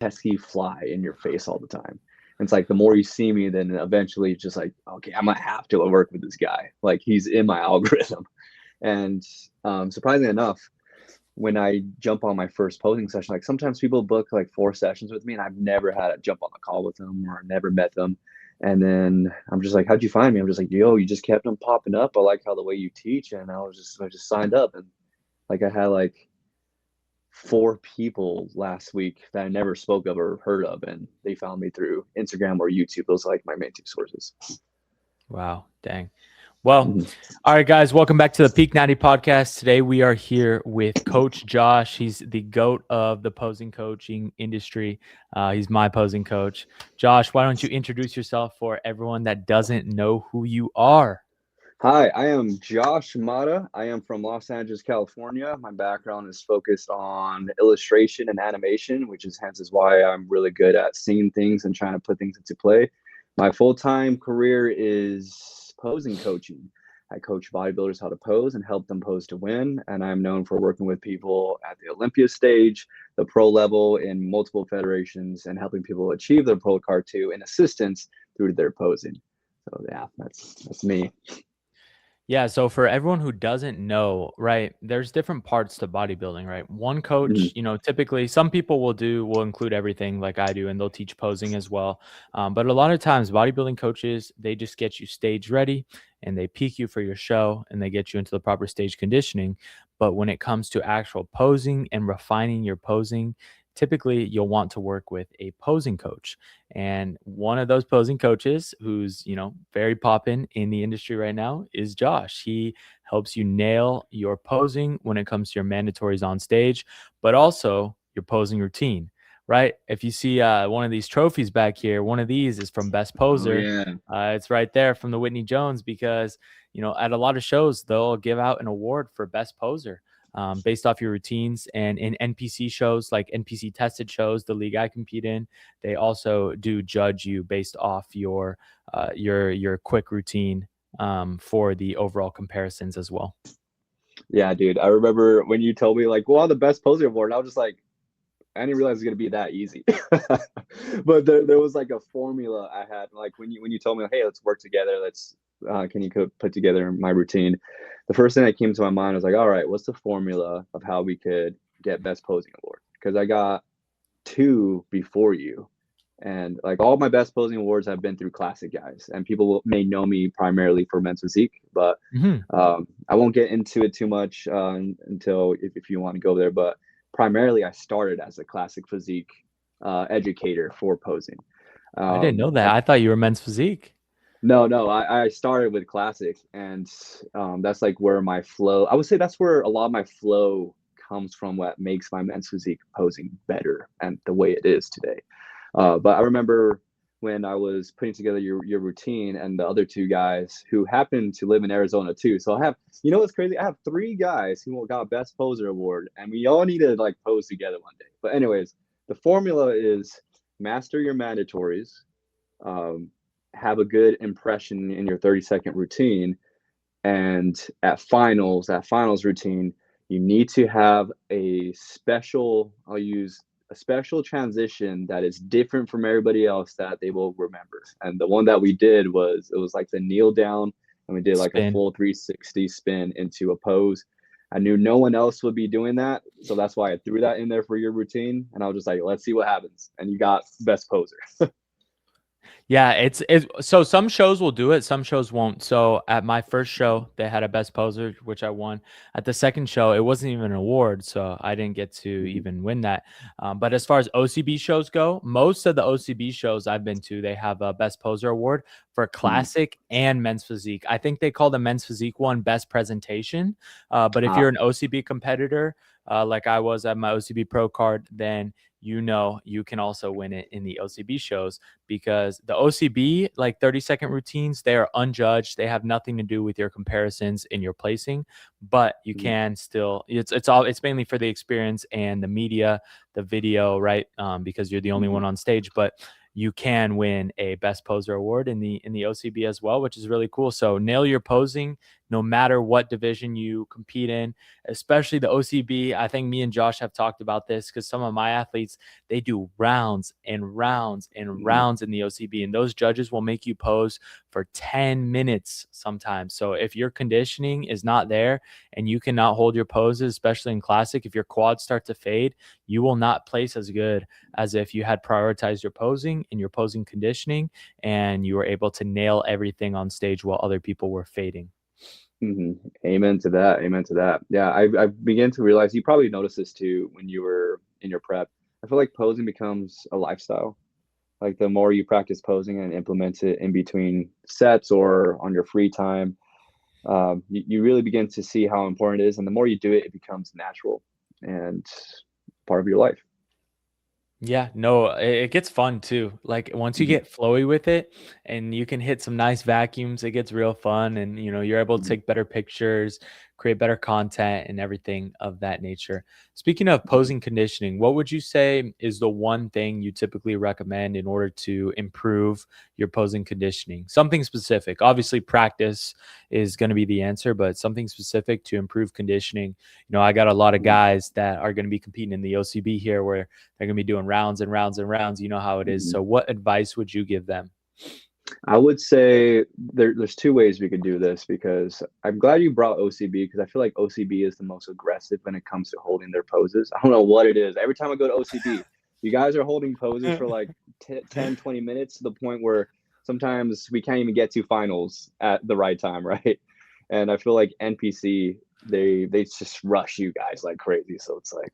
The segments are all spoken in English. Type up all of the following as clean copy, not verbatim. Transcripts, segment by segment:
pesky fly in your face all the time. And it's like the more you see me, then eventually it's just like, okay, I'm gonna have to work with this guy. Like he's in my algorithm. And surprisingly enough, when I jump on my first posing session, like sometimes people book like 4 sessions with me, and I've never had to jump on a call with them or never met them. And then I'm just like, how'd you find me? I'm just like, yo, you just kept them popping up. I like how the way you teach, and I just signed up, and like I had like 4 people last week that I never spoke of or heard of, and they found me through Instagram or YouTube. Those are like my main 2 sources. Wow, dang. Well, Mhm. all right, guys, welcome back to the Peak 90 podcast. Today we are here with Coach Josh. He's the GOAT of the posing coaching industry. He's my posing coach. Josh, why don't you introduce yourself for everyone that doesn't know who you are? Hi, I am Josh Mata. I am from Los Angeles, California. My background is focused on illustration and animation, which is hence is why I'm really good at seeing things and trying to put things into play. My full-time career is posing coaching. I coach bodybuilders how to pose and help them pose to win. And I'm known for working with people at the Olympia stage, the pro level, in multiple federations, and helping people achieve their pro card too, and assistance through their posing. So yeah, that's me. Yeah, so for everyone who doesn't know, right, there's different parts to bodybuilding, right? One Mhm. coach, typically some people will include everything like I do, and they'll teach posing as well. But a lot of times, bodybuilding coaches, they just get you stage ready and they peak you for your show and they get you into the proper stage conditioning. But when it comes to actual posing and refining your posing, typically you'll want to work with a posing coach. And one of those posing coaches who's, very poppin' in the industry right now is Josh. He helps you nail your posing when it comes to your mandatories on stage, but also your posing routine, right? If you see one of these trophies back here, one of these is from Best Oh Poser. yeah. It's right there from the Whitney Jones because, at a lot of shows, they'll give out an award for Best Poser based off your routines. And in NPC shows, like NPC tested shows, the league I compete in, they also do judge you based off your quick routine for the overall comparisons as well. Yeah, dude. I remember when you told me like, well, the best poser award, I was just like, I didn't realize it was gonna be that easy. But there was like a formula I had. Like when you told me, hey, let's work together. Let's can you put together my routine? The first thing that came to my mind was like, all right, what's the formula of how we could get best posing award? Because I got 2 before you, and like all my best posing awards have been through classic guys, and people may know me primarily for men's physique, but Hmm. I won't get into it too much until if you want to go there. But primarily, I started as a classic physique educator for posing. I didn't know that. I I thought you were men's physique. no, I started with classic, and that's like where my flow. I would say that's where a lot of my flow comes from. What makes my men's physique posing better and the way it is today. But I remember when I was putting together your routine, and the other 2 guys who happen to live in Arizona too. So I have, you know what's crazy? I have 3 guys who got best poser award, and we all need to like pose together one day. But anyways, the formula is master your mandatories, um, have a good impression in your 30-second routine, and that finals routine, you need to have a special, I'll use a special transition that is different from everybody else that they will remember. And the one that we did was, it was like the kneel down, and we did like a Spin. full 360 spin into a pose. I knew no one else would be doing that, so that's why I threw that in there for your routine. And I was just like, let's see what happens. And you got best poser. Yeah, it's so some shows will do it, some shows won't. So at my first show, they had a best poser, which I won. At the second show, it wasn't even an award, so I didn't get to even win that. But as far as OCB shows go, most of the OCB shows I've been to, they have a best poser award for classic and men's physique. I think they call the men's physique one best presentation. But if you're Ah, an OCB competitor, like I was at my OCB pro card, then you can also win it in the OCB shows because the OCB, like 30-second routines, they are unjudged. They have nothing to do with your comparisons in your placing, but you can still, it's mainly for the experience and the media, the video, right? Because you're the only one on stage, but you can win a best poser award in the OCB as well, which is really cool. So nail your posing, no matter what division you compete in, especially the OCB. I think me and Josh have talked about this because some of my athletes, they do rounds and rounds and rounds in the OCB, and those judges will make you pose for 10 minutes sometimes. So if your conditioning is not there and you cannot hold your poses, especially in classic, if your quads start to fade, you will not place as good as if you had prioritized your posing and your posing conditioning and you were able to nail everything on stage while other people were fading. Amen to that. Amen to that. Yeah, I began to realize, you probably noticed this too when you were in your prep. I feel like posing becomes a lifestyle. Like the more you practice posing and implement it in between sets or on your free time, you really begin to see how important it is. And the more you do it, it becomes natural and part of your life. Yeah, no, it gets fun too. Like once you Mhm, get flowy with it and you can hit some nice vacuums, it gets real fun and you're able to mhm, take better pictures, create better content and everything of that nature. Speaking of mhm. posing conditioning, what would you say is the one thing you typically recommend in order to improve your posing conditioning? Something specific. Obviously, practice is going to be the answer, but something specific to improve conditioning. I got a lot of Mhm, guys that are going to be competing in the OCB here where they're going to be doing rounds and rounds and rounds. You know how it is. mhm. So, what advice would you give them? I would say there's two ways we could do this, because I'm glad you brought OCB, because I feel like OCB is the most aggressive when it comes to holding their poses. I don't know what it is. Every time I go to OCB, you guys are holding poses for like 10, 20 minutes, to the point where sometimes we can't even get to finals at the right time, right? And I feel like NPC, they just rush you guys like crazy. So it's like,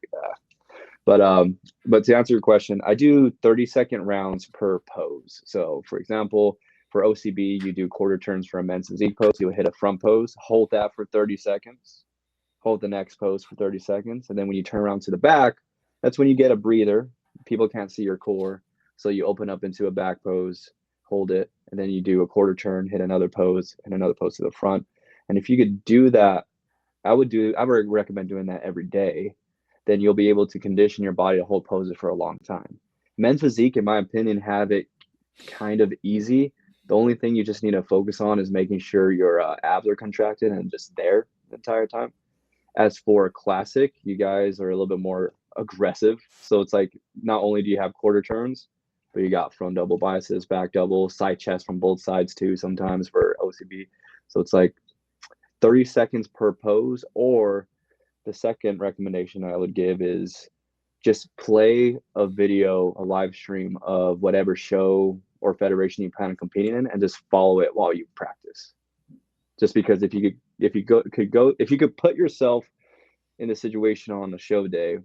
but but to answer your question, I do 30-second rounds per pose. So for example, for OCB, you do quarter turns for a men's physique pose. You'll hit a front pose, hold that for 30 seconds, hold the next pose for 30 seconds. And then when you turn around to the back, that's when you get a breather. People can't see your core. So you open up into a back pose, hold it, and then you do a quarter turn, hit another pose, and another pose to the front. And if you could do that, I would recommend doing that every day. Then you'll be able to condition your body to hold poses for a long time. Men's physique, in my opinion, have it kind of easy. The only thing you just need to focus on is making sure your abs are contracted and just there the entire time. As for classic, you guys are a little bit more aggressive. So it's like, not only do you have quarter turns, but you got front double biceps, back double, side chest from both sides too, sometimes for OCB. So it's like 30 seconds per pose. Or the second recommendation I would give is just play a video, a live stream of whatever show or federation you plan on competing in, and just follow it while you practice. Just because if you could put yourself in the situation on the show day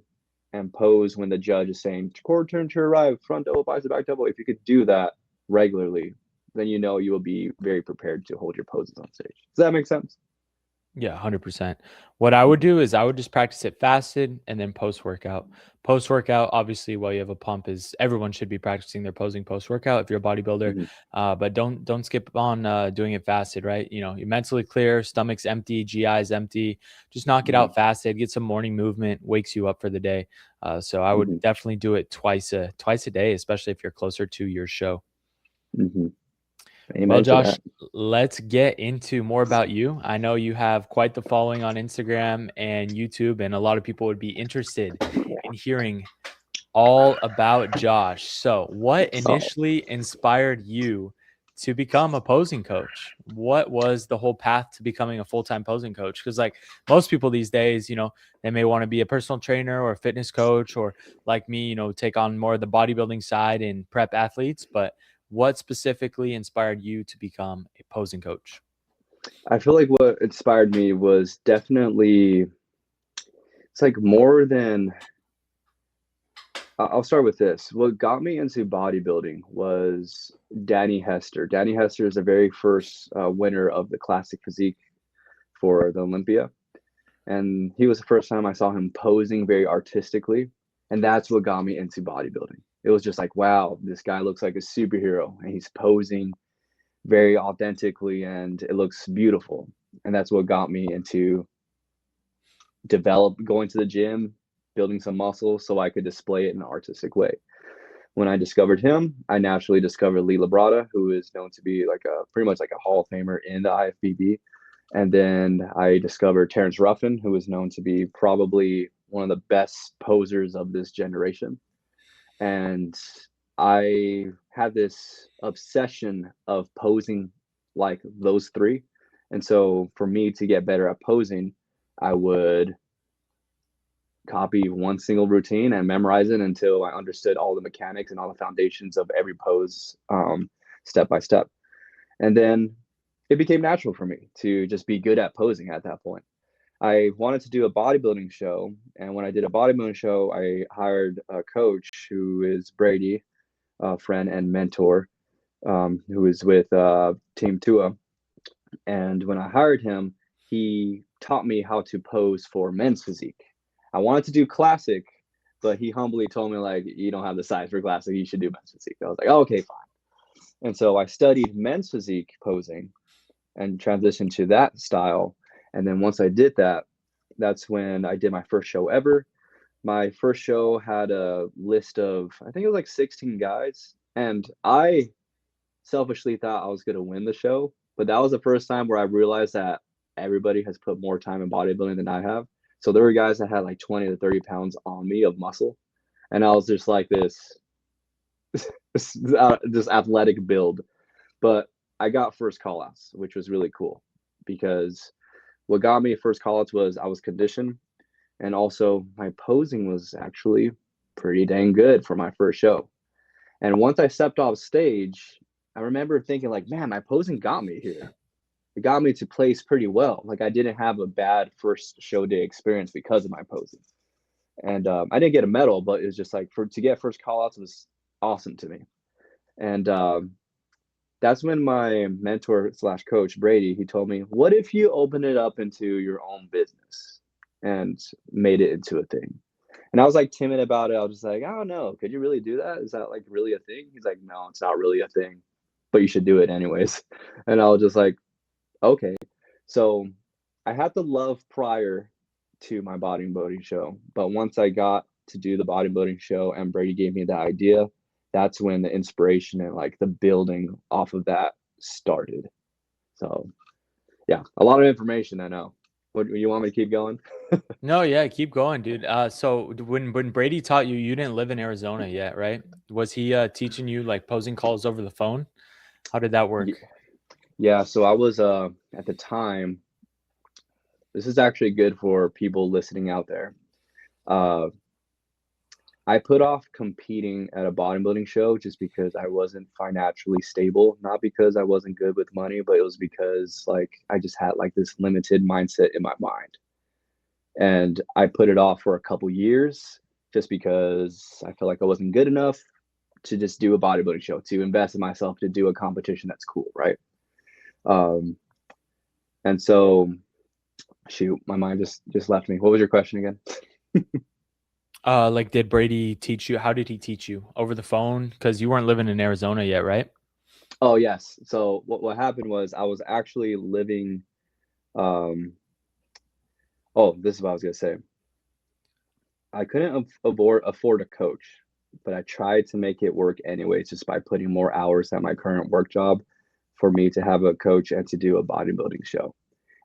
and pose when the judge is saying quarter turn to your right, front double, bicep, back double, if you could do that regularly, then you will be very prepared to hold your poses on stage. Does that make sense? Yeah, 100%. What I would do is I would just practice it fasted and then post workout. Post workout, obviously, while you have a pump, is everyone should be practicing their posing post workout if you're a bodybuilder. Mm-hmm. But don't skip on doing it fasted, right? You're mentally clear, stomach's empty, GI is empty. Just knock it Mm-hmm. out fasted. Get some morning movement, wakes you up for the day. So I would Mm-hmm. definitely do it twice a day, especially if you're closer to your show. Mm-hmm. Well, Amen to Josh, that. let's get into more about you. I know you have quite the following on Instagram and YouTube, and a lot of people would be interested in hearing all about Josh. So, what Oh, initially inspired you to become a posing coach? What was the whole path to becoming a full-time posing coach? Because, like most people these days, they may want to be a personal trainer or a fitness coach, or like me, take on more of the bodybuilding side and prep athletes. But what specifically inspired you to become a posing coach? I feel like what inspired me was definitely, it's like more than, I'll start with this. What got me into bodybuilding was Danny Hester. Danny Hester is the very first winner of the classic physique for the Olympia. And he was the first time I saw him posing very artistically. And that's what got me into bodybuilding. It was just like, wow, this guy looks like a superhero and he's posing very authentically and it looks beautiful. And that's what got me into going to the gym, building some muscle so I could display it in an artistic way. When I discovered him, I naturally discovered Lee Labrada, who is known to be like a pretty much like a Hall of Famer in the IFBB. And then I discovered Terrence Ruffin, who is known to be probably one of the best posers of this generation. And I had this obsession of posing like those three. And so for me to get better at posing, I would copy one single routine and memorize it until I understood all the mechanics and all the foundations of every pose, step by step. And then it became natural for me to just be good at posing at that point. I wanted to do a bodybuilding show. And when I did a bodybuilding show, I hired a coach who is Brady, a friend and mentor, who is with Team Tua. And when I hired him, he taught me how to pose for men's physique. I wanted to do classic, but he humbly told me, like, you don't have the size for classic. You should do men's physique. I was like, oh, okay, fine. And so I studied men's physique posing and transitioned to that style. And then once I did that, that's when I did my first show ever. My first show had a list of, I think it was like 16 guys. And I selfishly thought I was going to win the show. But that was the first time where I realized that everybody has put more time in bodybuilding than I have. So there were guys that had like 20 to 30 pounds on me of muscle. And I was just like this athletic build. But I got first call outs, which was really cool because what got me first call outs was I was conditioned. And also my posing was actually pretty dang good for my first show. And once I stepped off stage, I remember thinking like, man, my posing got me here. It got me to place pretty well. Like I didn't have a bad first show day experience because of my posing. And I didn't get a medal, but it was just like to get first call outs was awesome to me. And that's when my mentor slash coach, Brady, he told me, what if you open it up into your own business and made it into a thing? And I was like timid about it. I was just like, I don't know. Could you really do that? Is that like really a thing? He's like, no, it's not really a thing, but you should do it anyways. And I was just like, okay. So I had the love prior to my bodybuilding show. But once I got to do the bodybuilding show and Brady gave me the idea, that's when the inspiration and like the building off of that started. So yeah, a lot of information, I know. What you want me to keep going? No, yeah, keep going, dude. So when Brady taught you, you didn't live in Arizona yet, right? Was he teaching you like posing calls over the phone? How did that work? Yeah, so I was at the time, this is actually good for people listening out there. Uh, I put off competing at a bodybuilding show just because I wasn't financially stable, not because I wasn't good with money, but it was because like I just had like this limited mindset in my mind. And I put it off for a couple years just because I felt like I wasn't good enough to just do a bodybuilding show, to invest in myself, to do a competition that's cool, right? Um, and so shoot, my mind just left me. What was your question again? Like did Brady teach you? How did he teach you? Over the phone? Because you weren't living in Arizona yet, right? Oh yes. So what happened was I was actually living. Um, oh, this is what I was gonna say. I couldn't afford a coach, but I tried to make it work anyways, just by putting more hours at my current work job for me to have a coach and to do a bodybuilding show.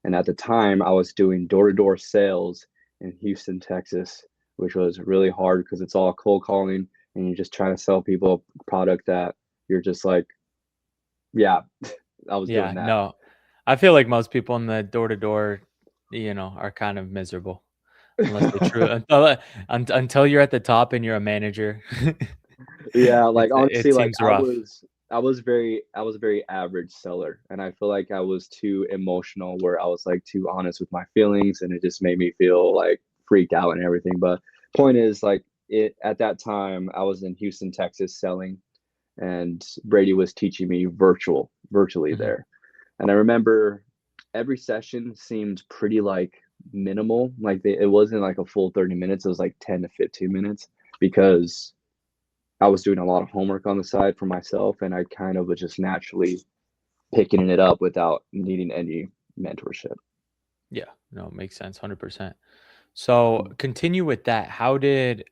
And at the time, I was doing door to door sales in Houston, Texas, which was really hard because it's all cold calling and you're just trying to sell people a product that you're just like, yeah, I was Yeah, doing that. no. I feel like most people in the door to door, are kind of miserable unless they true until you're at the top and you're a manager. Yeah, like It honestly, like seems rough. I was a very average seller, and I feel like I was too emotional where I was like too honest with my feelings, and it just made me feel like freaked out and everything. But point is, like it at that time, I was in Houston, Texas, selling, and Brady was teaching me virtually Mhm. there. And I remember every session seemed pretty like minimal, like it wasn't like a full 30 minutes. It was like 10 to 15 minutes because I was doing a lot of homework on the side for myself, and I kind of was just naturally picking it up without needing any mentorship. Yeah, no, it makes sense, 100%. So continue with that. How did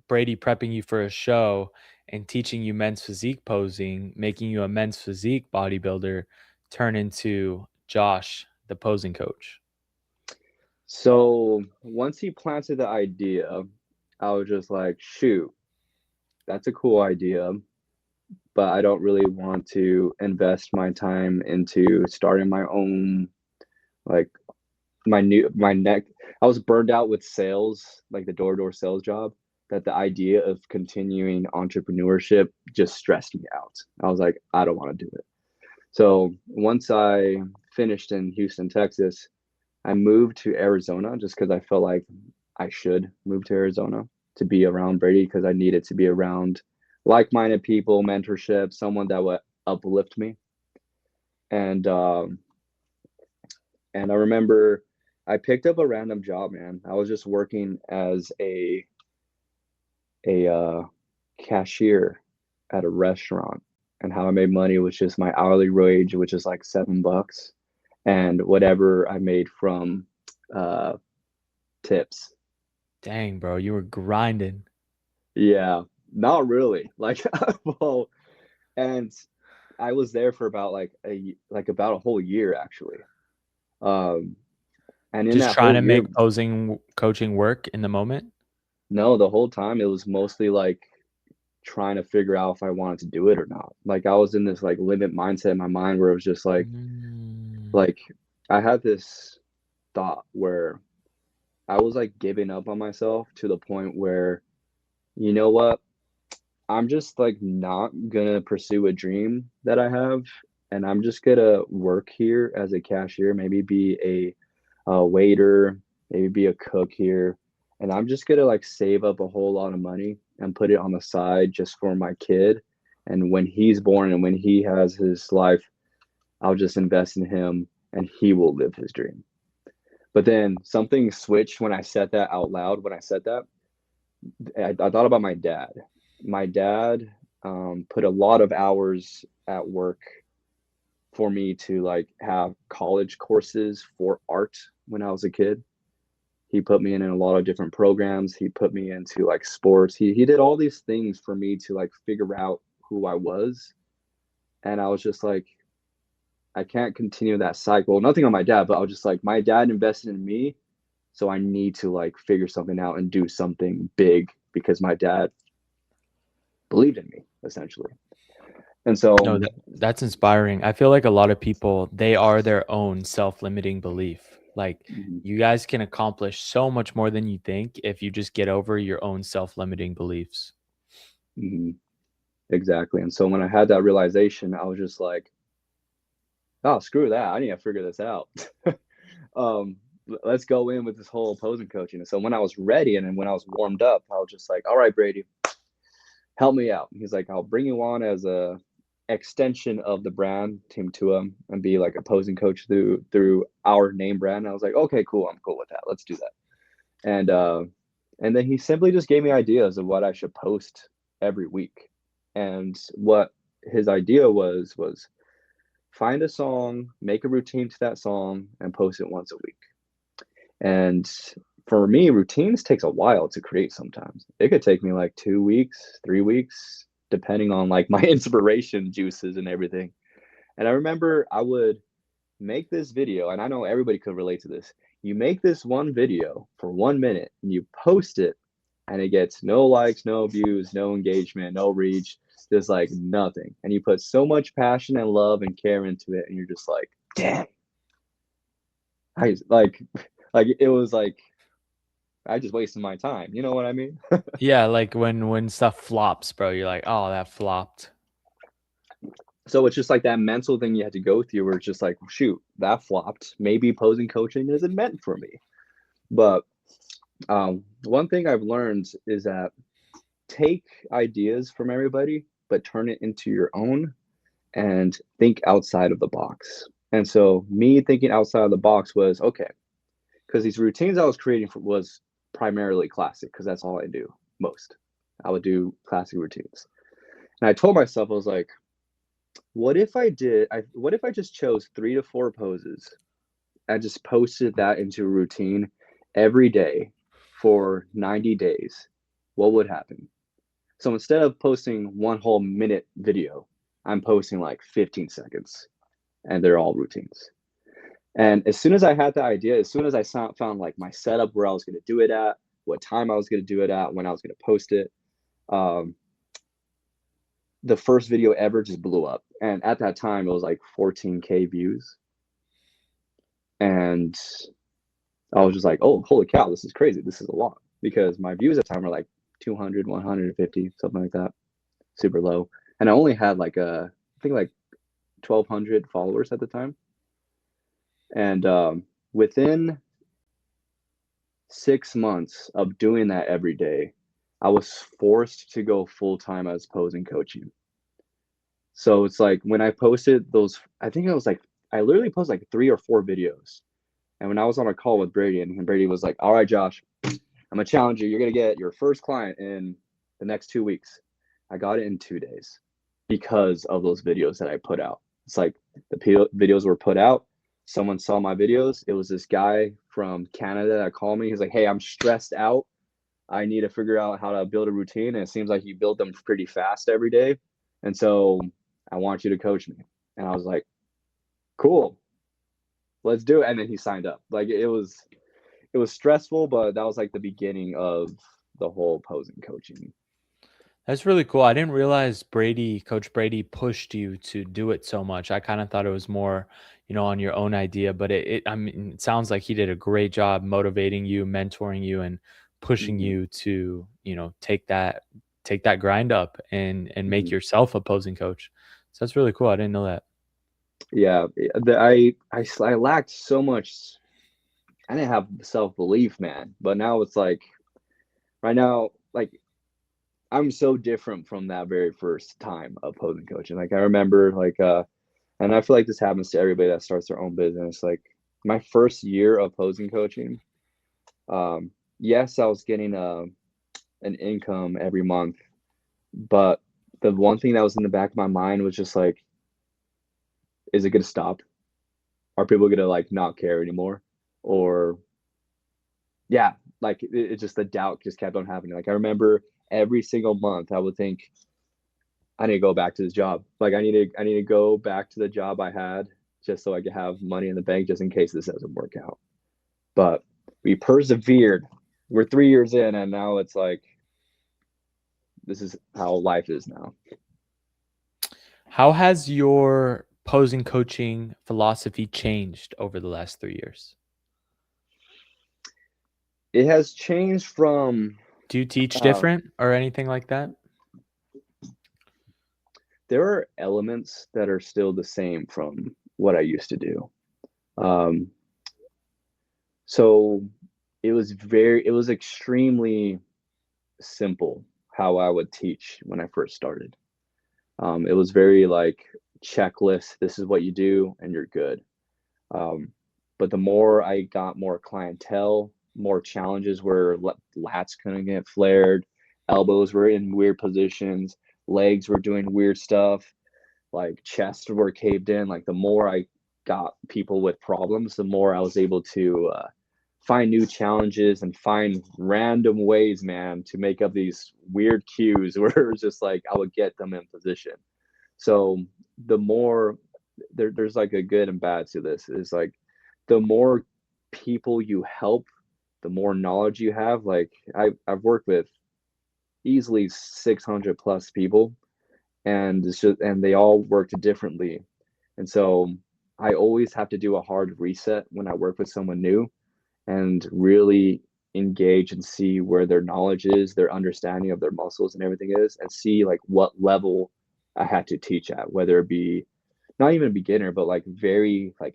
Brady prepping you for a show and teaching you men's physique posing, making you a men's physique bodybuilder, turn into Josh, the the posing coach? So once he planted the idea, I was just like, shoot, that's a cool idea, but I don't really want to invest my time into starting my own, like my neck. I was burned out with sales, like the door-to-door sales job, that the idea of continuing entrepreneurship just stressed me out. I was like, I don't want to do it. So once I finished in Houston, Texas, I moved to Arizona just because I felt like I should move to Arizona to be around Brady, because I needed to be around like-minded people, mentorship, someone that would uplift me. And and I remember I picked up a random job, man. I was just working as a cashier at a restaurant, and how I made money was just my hourly wage, which is like $7, and whatever I made from uh, tips. Dang, bro, you were grinding. Yeah, not really. Like, well, and I was there for about like about a whole year actually. Um, and in Just that trying whole to year, make posing coaching work in the moment? no, the whole time it was mostly like trying to figure out if I wanted to do it or not. Like I was in this like limit mindset in my mind where it was just Mm. like I had this thought where I was like giving up on myself to the point where, you know what? I'm just like not gonna pursue a dream that I have, and I'm just gonna work here as a cashier, maybe be a waiter, maybe be a cook here, and I'm just gonna like save up a whole lot of money and put it on the side just for my kid. And when he's born and when he has his life, I'll just invest in him and he will live his dream. But then something switched when I said that out loud. When I said that, I thought about my dad. My dad put a lot of hours at work for me to like have college courses for art when I was a kid. He put me in a lot of different programs. He put me into like sports. He did all these things for me to like figure out who I was. And I was just like, I can't continue that cycle. Nothing on my dad, but I was just like, my dad invested in me, so I need to like figure something out and do something big because my dad believed in me essentially. And so, No, that's inspiring. I feel like a lot of people, they are their own self-limiting belief. Like mhm, you guys can accomplish so much more than you think if you just get over your own self-limiting beliefs. mhm, exactly. And so when I had that realization, I was just like, oh, screw that. I need to figure this out. um, let's go in with this whole opposing coaching. And so when I was ready and then when I was warmed up, I was just like, all right, Brady, help me out. He's like, I'll bring you on as a extension of the brand Team Tua and be like opposing coach through our name brand. And I was like, okay, cool. I'm cool with that. Let's do that. And then he simply just gave me ideas of what I should post every week. And what his idea was find a song, make a routine to that song, and post it once a week. And for me, routines takes a while to create sometimes. It could take me like 2 weeks, 3 weeks, depending on like my inspiration juices and everything. And I remember I would make this video, and I know everybody could relate to this. You make this one video for 1 minute and you post it, and it gets no likes, no views, no engagement, no reach, just like nothing. And you put so much passion and love and care into it, and you're just like, damn. I like it was like I just wasted my time. You know what I mean? Yeah, like when stuff flops, bro, you're like, "Oh, that flopped." So it's just like that mental thing you had to go through where it's just like, shoot, that flopped. Maybe opposing coaching isn't meant for me. But one thing I've learned is that take ideas from everybody, but turn it into your own and think outside of the box. And so me thinking outside of the box was okay, because these routines I was creating was primarily classic, because that's all I do most. I would do classic routines. And I told myself, I was like, what if I just chose 3 to 4 poses and just posted that into a routine every day for 90 days? What would happen? So instead of posting one whole minute video, I'm posting like 15 seconds and they're all routines. And as soon as I had the idea, as soon as I found like my setup, where I was going to do it at, what time I was going to do it at, when I was going to post it, um, the first video ever just blew up. And at that time, it was like 14K views. And I was just like, oh, holy cow, this is crazy. This is a lot. Because my views at the time were like 200, 150, something like that. Super low. And I only had like I think like 1,200 followers at the time. And within 6 months of doing that every day, I was forced to go full time as posing coaching. So it's like when I posted those, I think it was like, I literally posted like 3 or 4 videos. And when I was on a call with Brady, and Brady was like, all right, Josh, I'm going to challenge you. You're going to get your first client in the next 2 weeks. I got it in 2 days because of those videos that I put out. It's like the videos were put out. Someone saw my videos. It was this guy from Canada that called me. He's like, hey, I'm stressed out. I need to figure out how to build a routine. And it seems like you build them pretty fast every day. And so I want you to coach me. And I was like, cool, let's do it. And then he signed up. Like it was stressful, but that was like the beginning of the whole posing coaching. That's really cool. I didn't realize Coach Brady pushed you to do it so much. I kind of thought it was more, on your own idea, but I mean, it sounds like he did a great job motivating you, mentoring you, and pushing Mm-hmm. you to, take that grind up and make Mm-hmm. yourself a posing coach. So that's really cool. I didn't know that. Yeah, I lacked so much. I didn't have self-belief, man. But now it's like right now, like I'm so different from that very first time of posing coaching. Like I remember like and I feel like this happens to everybody that starts their own business. Like my first year of posing coaching, yes, I was getting an income every month, but the one thing that was in the back of my mind was just like, is it gonna stop? Are people gonna like not care anymore? Or yeah, like it just the doubt just kept on happening. Like I remember every single month I would think, I need to go back to this job. Like I need to go back to the job I had just so I could have money in the bank just in case this doesn't work out. But we persevered. We're 3 years in, and now it's like this is how life is now. How has your posing coaching philosophy changed over the last 3 years? It has changed from Do you teach uh, different or anything like that? there are elements that are still the same from what I used to do. Um, so it was extremely simple how I would teach when I first started. It was very like checklist. This is what you do, and you're good. Um, but the more I got more clientele, more challenges where lats couldn't get flared, elbows were in weird positions, legs were doing weird stuff, like chests were caved in. Like the more I got people with problems, the more I was able to find new challenges and find random ways, man, to make up these weird cues where it was just like I would get them in position. So the more there's like a good and bad to this is like the more people you help, the more knowledge you have. Like I've worked with easily 600 plus people, and it's just and they all worked differently. And so I always have to do a hard reset when I work with someone new and really engage and see where their knowledge is, their understanding of their muscles and everything is, and see like what level I had to teach at, whether it be not even a beginner, but like very like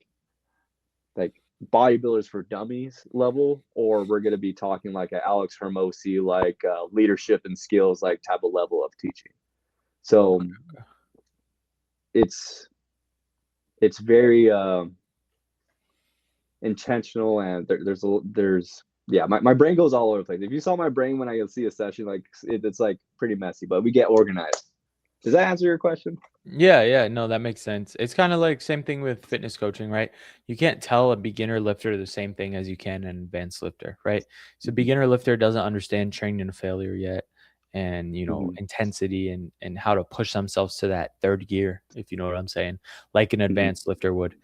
bodybuilders for dummies level, or we're going to be talking like a Alex Hermosi, like leadership and skills, like type of level of teaching. So Okay. it's very intentional, and there's yeah, my brain goes all over the place. If you saw my brain when I see a session, like it's like pretty messy, but we get organized. Does that answer your question? Yeah, no, that makes sense. It's kind of like same thing with fitness coaching, right? You can't tell a beginner lifter the same thing as you can an advanced lifter, right? So Mm-hmm. beginner lifter doesn't understand training to failure yet, and Mm-hmm. intensity and how to push themselves to that third gear, if you know what I'm saying, like an Mm-hmm. advanced lifter would.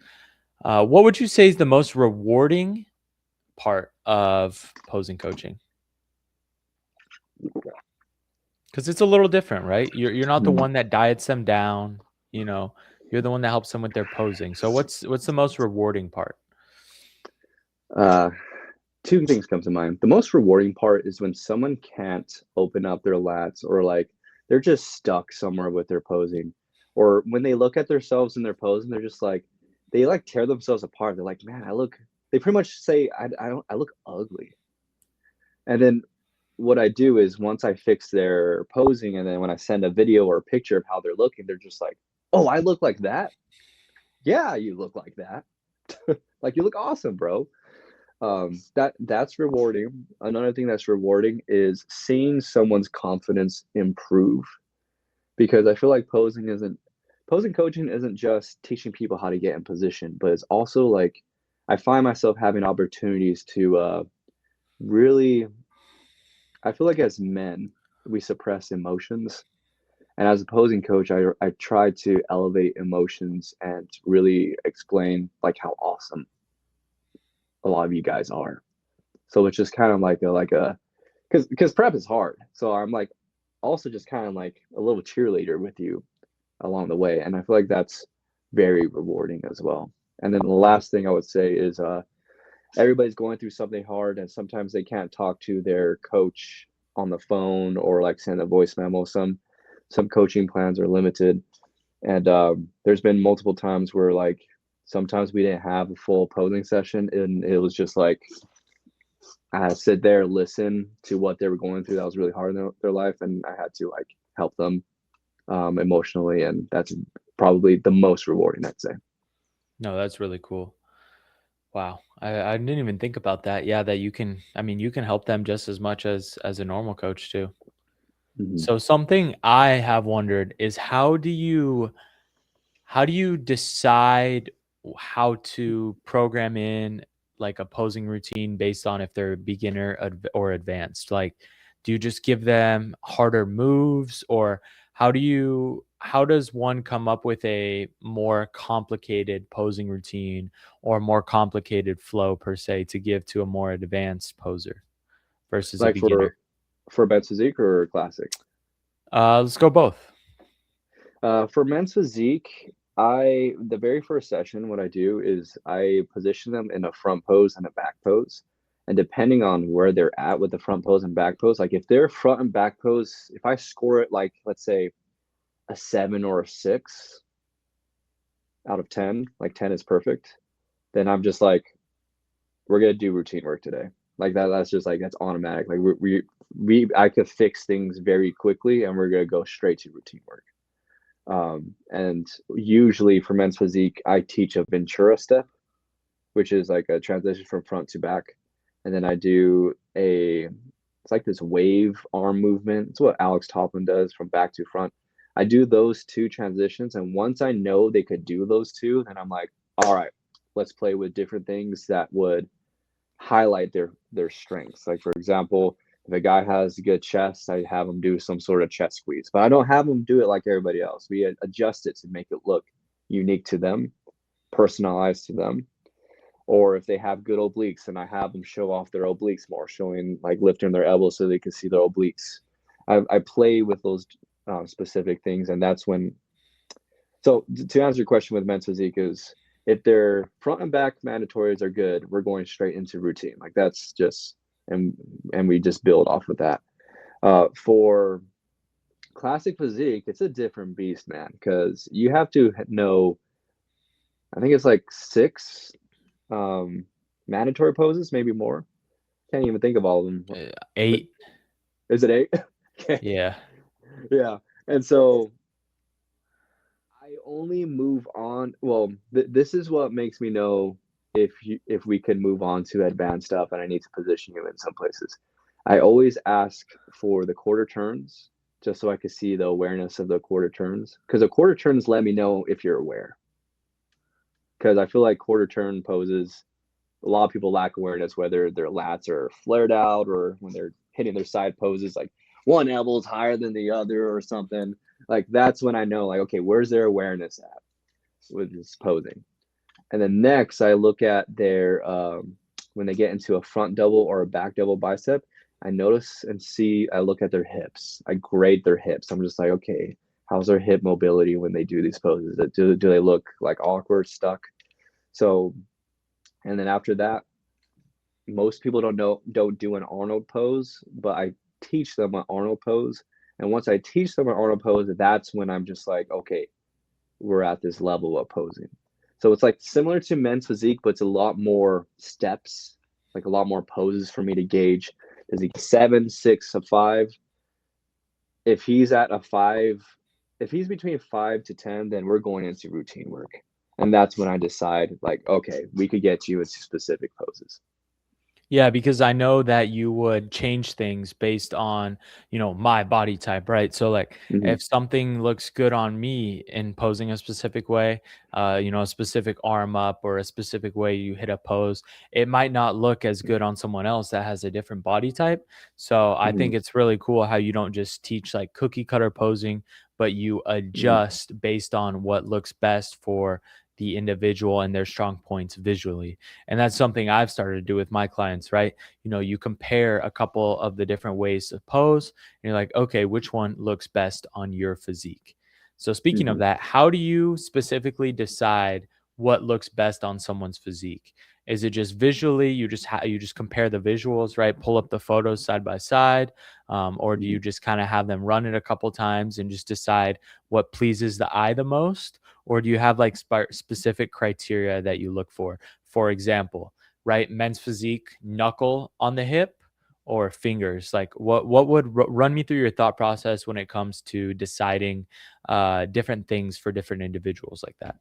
What would you say is the most rewarding part of posing coaching? Because it's a little different, right? You're not the one that diets them down. You're the one that helps them with their posing. So what's the most rewarding part? Two things come to mind. The most rewarding part is when someone can't open up their lats, or like they're just stuck somewhere with their posing, or when they look at themselves in their pose and they're just like, they like tear themselves apart. They're like, man, they pretty much say, I look ugly. And then what I do is, once I fix their posing, and then when I send a video or a picture of how they're looking, they're just like, oh, I look like that. Yeah, you look like that. Like, you look awesome, bro. That's rewarding. Another thing that's rewarding is seeing someone's confidence improve, because I feel like posing coaching isn't just teaching people how to get in position, but it's also like, I find myself having opportunities to really, I feel like as men we suppress emotions, and as a posing coach, I try to elevate emotions and really explain like how awesome a lot of you guys are. So it's just kind of like a because prep is hard. So I'm like also just kind of like a little cheerleader with you along the way, and I feel like that's very rewarding as well. And then the last thing I would say is everybody's going through something hard, and sometimes they can't talk to their coach on the phone or like send a voice memo. Some coaching plans are limited, and there's been multiple times where like sometimes we didn't have a full posing session, and it was just like I had to sit there, listen to what they were going through. That was really hard in their life, and I had to like help them emotionally, and that's probably the most rewarding, I'd say. No, that's really cool. Wow. I didn't even think about that. Yeah, that you can, you can help them just as much as a normal coach too. Mhm. So something I have wondered is how do you decide how to program in like a posing routine based on if they're beginner or advanced? Like, do you just give them harder moves, or how does one come up with a more complicated posing routine or more complicated flow per se to give to a more advanced poser versus a Like beginner? for men's physique or classic? Let's go both. For men's physique, the very first session, what I do is I position them in a front pose and a back pose. And depending on where they're at with the front pose and back pose, like if they're front and back pose, if I score it like, let's say, a 7 or a 6 out of 10, like 10 is perfect, then I'm just like, we're gonna do routine work today. Like that's just like that's automatic. Like I could fix things very quickly, and we're gonna go straight to routine work. And usually for men's physique, I teach a Ventura step, which is like a transition from front to back. And then I do it's like this wave arm movement. It's what Alex Toplin does from back to front. I do those two transitions. And once I know they could do those two, then I'm like, all right, let's play with different things that would highlight their strengths. Like for example, if a guy has a good chest, I have him do some sort of chest squeeze, but I don't have him do it like everybody else. We adjust it to make it look unique to them, personalized to them. Or if they have good obliques, and I have them show off their obliques more, showing like lifting their elbows so they can see their obliques. I play with those specific things, and that's when. So to answer your question with men's physique is, if their front and back mandatories are good, we're going straight into routine. Like that's just, and we just build off of that. For classic physique, it's a different beast, man, because you have to know. I think it's like 6 mandatory poses, maybe more. Can't even think of all of them. But 8. is it 8? Okay. Yeah. Yeah. And so I only move on. Well, this is what makes me know if we can move on to advanced stuff, and I need to position you in some places. I always ask for the quarter turns, just so I can see the awareness of the quarter turns, because the quarter turns let me know if you're aware. Because I feel like quarter turn poses, a lot of people lack awareness, whether their lats are flared out or when they're hitting their side poses, like one elbow is higher than the other or something. Like that's when I know, like, okay, where's their awareness at with this posing? And then next, I look at their when they get into a front double or a back double bicep. I notice and see. I look at their hips. I grade their hips. I'm just like, okay, how's their hip mobility when they do these poses? Do they look like awkward, stuck? So, and then after that, most people don't do an Arnold pose, but I teach them an Arnold pose. And once I teach them an Arnold pose, that's when I'm just like, okay, we're at this level of posing. So it's like similar to men's physique, but it's a lot more steps, like a lot more poses for me to gauge. Is he 7, 6, a 5? If he's at a 5, if he's between 5 to 10, then we're going into routine work. And that's when I decide, like, okay, we could get you into specific poses. Yeah, because I know that you would change things based on, my body type, right? So like Mm-hmm. if something looks good on me in posing a specific way, a specific arm up or a specific way you hit a pose, it might not look as good on someone else that has a different body type. So I Mm-hmm. think it's really cool how you don't just teach like cookie cutter posing, but you Mm-hmm. adjust based on what looks best for the individual and their strong points visually. And that's something I've started to do with my clients, right? You compare a couple of the different ways to pose, and you're like, okay, which one looks best on your physique? So, speaking Mm-hmm. of that, how do you specifically decide what looks best on someone's physique? Is it just visually? You just compare the visuals, right? Pull up the photos side by side, or do Mm-hmm. you just kind of have them run it a couple times and just decide what pleases the eye the most? Or do you have like specific criteria that you look for? For example, right, men's physique, knuckle on the hip or fingers? Like what would run me through your thought process when it comes to deciding different things for different individuals like that?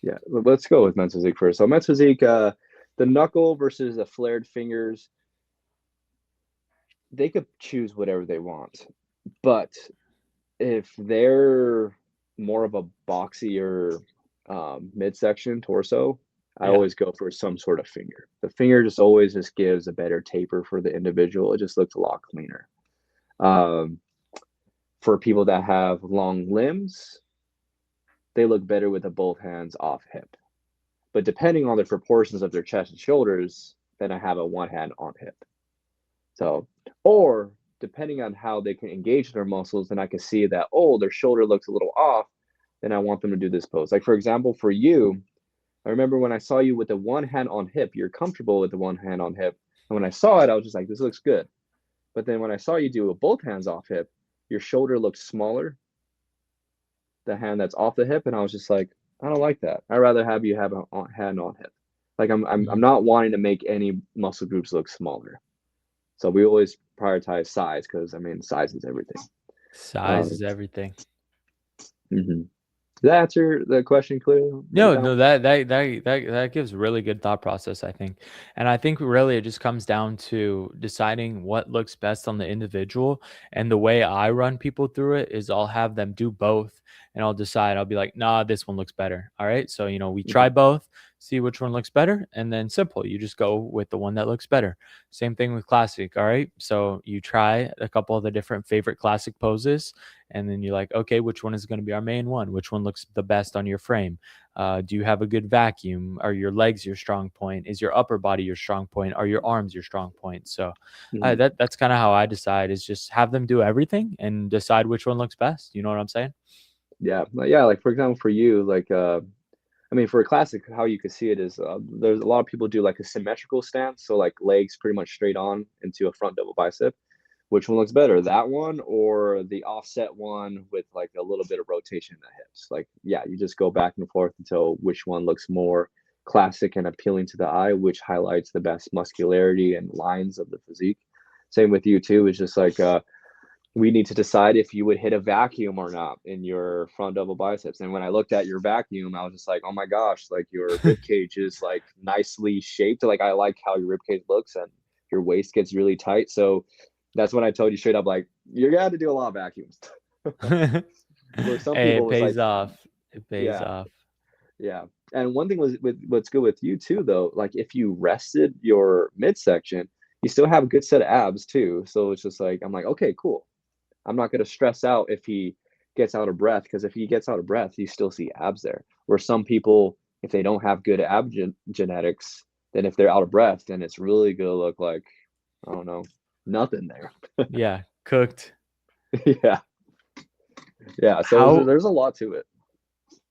Yeah, let's go with men's physique first. So men's physique, the knuckle versus the flared fingers, they could choose whatever they want. But if they're more of a boxier midsection torso, I Yeah. always go for some sort of finger. The finger just always just gives a better taper for the individual. It just looks a lot cleaner. Um, for people that have long limbs, they look better with the both hands off hip. But depending on the proportions of their chest and shoulders, then I have a one hand on hip. So, or depending on how they can engage their muscles, then I can see that, oh, their shoulder looks a little off. Then I want them to do this pose. Like, for example, for you, I remember when I saw you with the one hand on hip, you're comfortable with the one hand on hip. And when I saw it, I was just like, this looks good. But then when I saw you do it with both hands off hip, your shoulder looks smaller, the hand that's off the hip. And I was just like, I don't like that. I'd rather have you have a hand on hip. Like I'm Mhm. not wanting to make any muscle groups look smaller. So we always prioritize size because I mean size is everything. Size Um, is everything. mhm. Does that answer the question clearly? No, Down? no, that gives really good thought process, I think. And I think really it just comes down to deciding what looks best on the individual. And the way I run people through it is I'll have them do both and I'll decide, I'll be like, nah, this one looks better. All right. So, we Mhm. try both, see which one looks better. And then simple, you just go with the one that looks better. Same thing with classic. All right. So you try a couple of the different favorite classic poses. And then you're like, okay, which one is going to be our main one? Which one looks the best on your frame? Do you have a good vacuum? Are your legs your strong point? Is your upper body your strong point? Are your arms your strong point? So Mhm. that's kind of how I decide is just have them do everything and decide which one looks best. You know what I'm saying? Yeah, yeah. Like for example, for you, like I mean, for a classic, how you could see it is there's a lot of people do like a symmetrical stance, so like legs pretty much straight on into a front double bicep. Which one looks better, that one or the offset one with like a little bit of rotation in the hips? Like, yeah, you just go back and forth until which one looks more classic and appealing to the eye, which highlights the best muscularity and lines of the physique. Same with you too. It's just like we need to decide if you would hit a vacuum or not in your front double biceps. And when I looked at your vacuum, I was just like, oh my gosh, like your rib cage is like nicely shaped. Like I like how your rib cage looks and your waist gets really tight. So that's when I told you straight up, like, you're gonna have to do a lot of vacuums. For some Hey, people, it it's pays like, off. It pays yeah, off. yeah. And one thing was with what's good with you too, though, like if you rested your midsection, you still have a good set of abs too. So it's just like I'm like, okay, cool. I'm not going to stress out if he gets out of breath because if he gets out of breath, you still see abs there. Where some people, if they don't have good genetics, then if they're out of breath, then it's really gonna look like, I don't know, nothing there. Yeah, cooked. Yeah, yeah. So How there's a lot to it.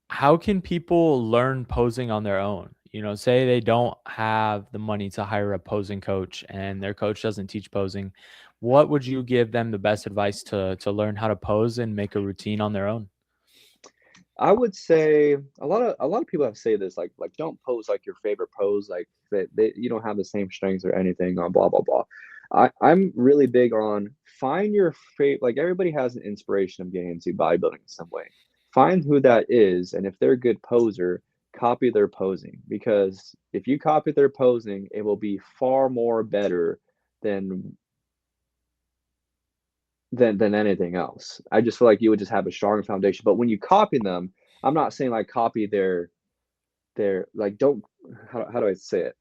how can people learn posing on their own? You know, say they don't have the money to hire a posing coach and their coach doesn't teach posing. What would you give them the best advice to learn how to pose and make a routine on their own? I would say a lot of people have say this, like don't pose like your favorite pose, like they you don't have the same strengths or anything on blah blah blah. I'm really big on find your favorite. Like everybody has an inspiration of getting into bodybuilding in some way. Find who that is, and if they're a good poser, copy their posing, because if you copy their posing, it will be far more better than than anything else. I just feel like you would just have a strong foundation. But when you copy them, I'm not saying like copy their like don't how do I say it?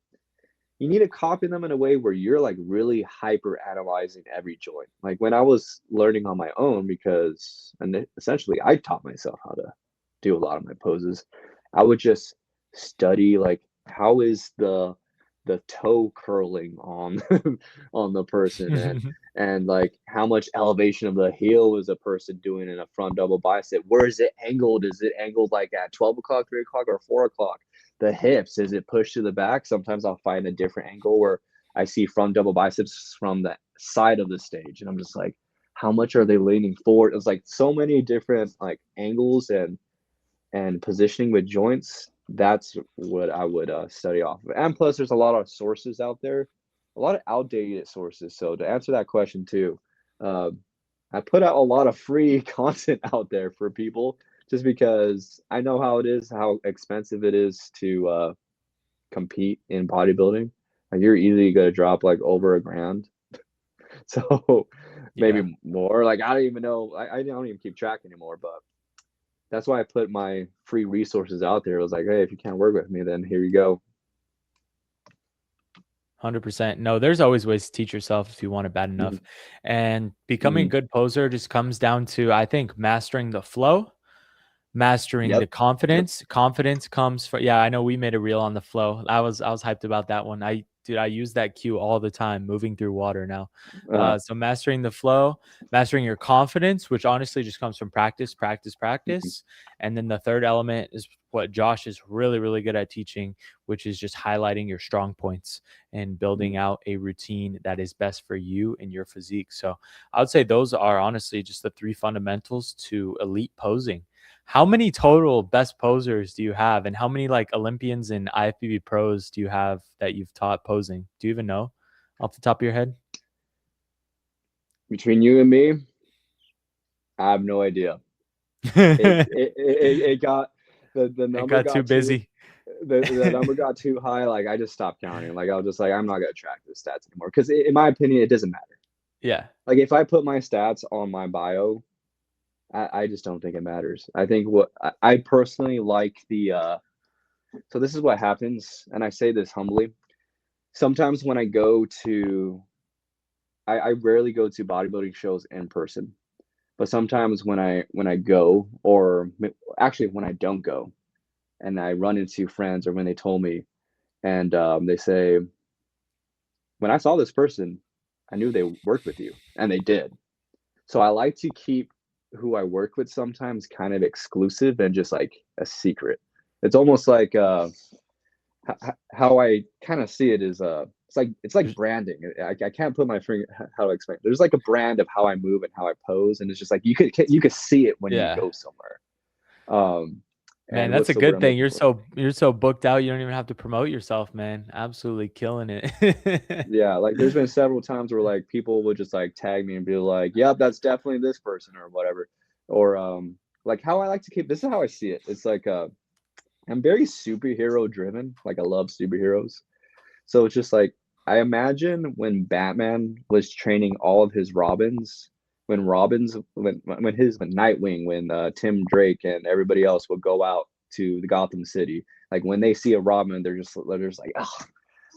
You need to copy them in a way where you're like really hyper analyzing every joint. Like when I was learning on my own, because and essentially I taught myself how to do a lot of my poses. I would just study like how is the toe curling on on the person, and like how much elevation of the heel is a person doing in a front double bicep. Where is it angled? Is it angled like at 12 o'clock, 3 o'clock, or 4 o'clock? The hips, is it pushed to the back? Sometimes I'll find a different angle where I see front double biceps from the side of the stage, and I'm just like, how much are they leaning forward? It's like so many different like angles and positioning with joints. That's what I would study off of. And plus, there's a lot of sources out there, a lot of outdated sources. So to answer that question too, uh, I put out a lot of free content out there for people, just because I know how it is, how expensive it is to compete in bodybuilding. Like you're easily gonna drop like over $1,000. So Yeah. maybe more. Like I don't even know. I don't even keep track anymore. But that's why I put my free resources out there. It was like, hey, if you can't work with me, then here you go. 100%. No, there's always ways to teach yourself if you want it bad Mm-hmm. enough. And becoming a Mm-hmm. good poser just comes down to, I think, mastering the flow, mastering the Yep. Yep. confidence. Confidence comes from, yeah, I know we made a reel on the flow. I was hyped about that one. I use that cue all the time moving through water now. Uh, So mastering the flow, mastering your confidence, which honestly just comes from practice, practice, mhm. practice. And then the third element is what Josh is really, really good at teaching, which is just highlighting your strong points and building out a routine that is best for you and your physique. So I would say those are honestly just the three fundamentals to elite posing. How many total best posers do you have, and how many like Olympians and IFBB pros do you have that you've taught posing? Do you even know off the top of your head? Between you and me, I have no idea. It got the It number got too got too busy. the number got too high. Like I just stopped counting. Like I was just like, I'm not gonna track the stats anymore, because in my opinion, it doesn't matter. Yeah, Like if I put my stats on my bio, I just don't think it matters. I think what I personally like the so this is what happens, and I say this humbly. Sometimes when I go to I rarely go to bodybuilding shows in person. But sometimes when I go, or actually when I don't go, and I run into friends, or when they told me, and they say, when I saw this person, I knew they worked with you, and they did. So I like to keep who I work with sometimes kind of exclusive and just like a secret. It's almost like how I kind of see it is it's like branding. I can't put my finger how to explain it. There's like a brand of how I move and how I pose, and it's just like you could see it when you yeah. go somewhere. Um, Man, and that's what's a the word good I'm thing. looking You're for? so booked out. You don't even have to promote yourself, man. Absolutely killing it. Yeah, like there's been several times where like people would just like tag me and be like, "Yep, that's definitely this person," or whatever. Or like how I like to keep. This is how I see it. It's like I'm very superhero driven. Like I love superheroes. So it's just like I imagine when Batman was training all of his Robins, when Nightwing, when Tim Drake and everybody else would go out to the Gotham City, like when they see a Robin, they're just like, oh,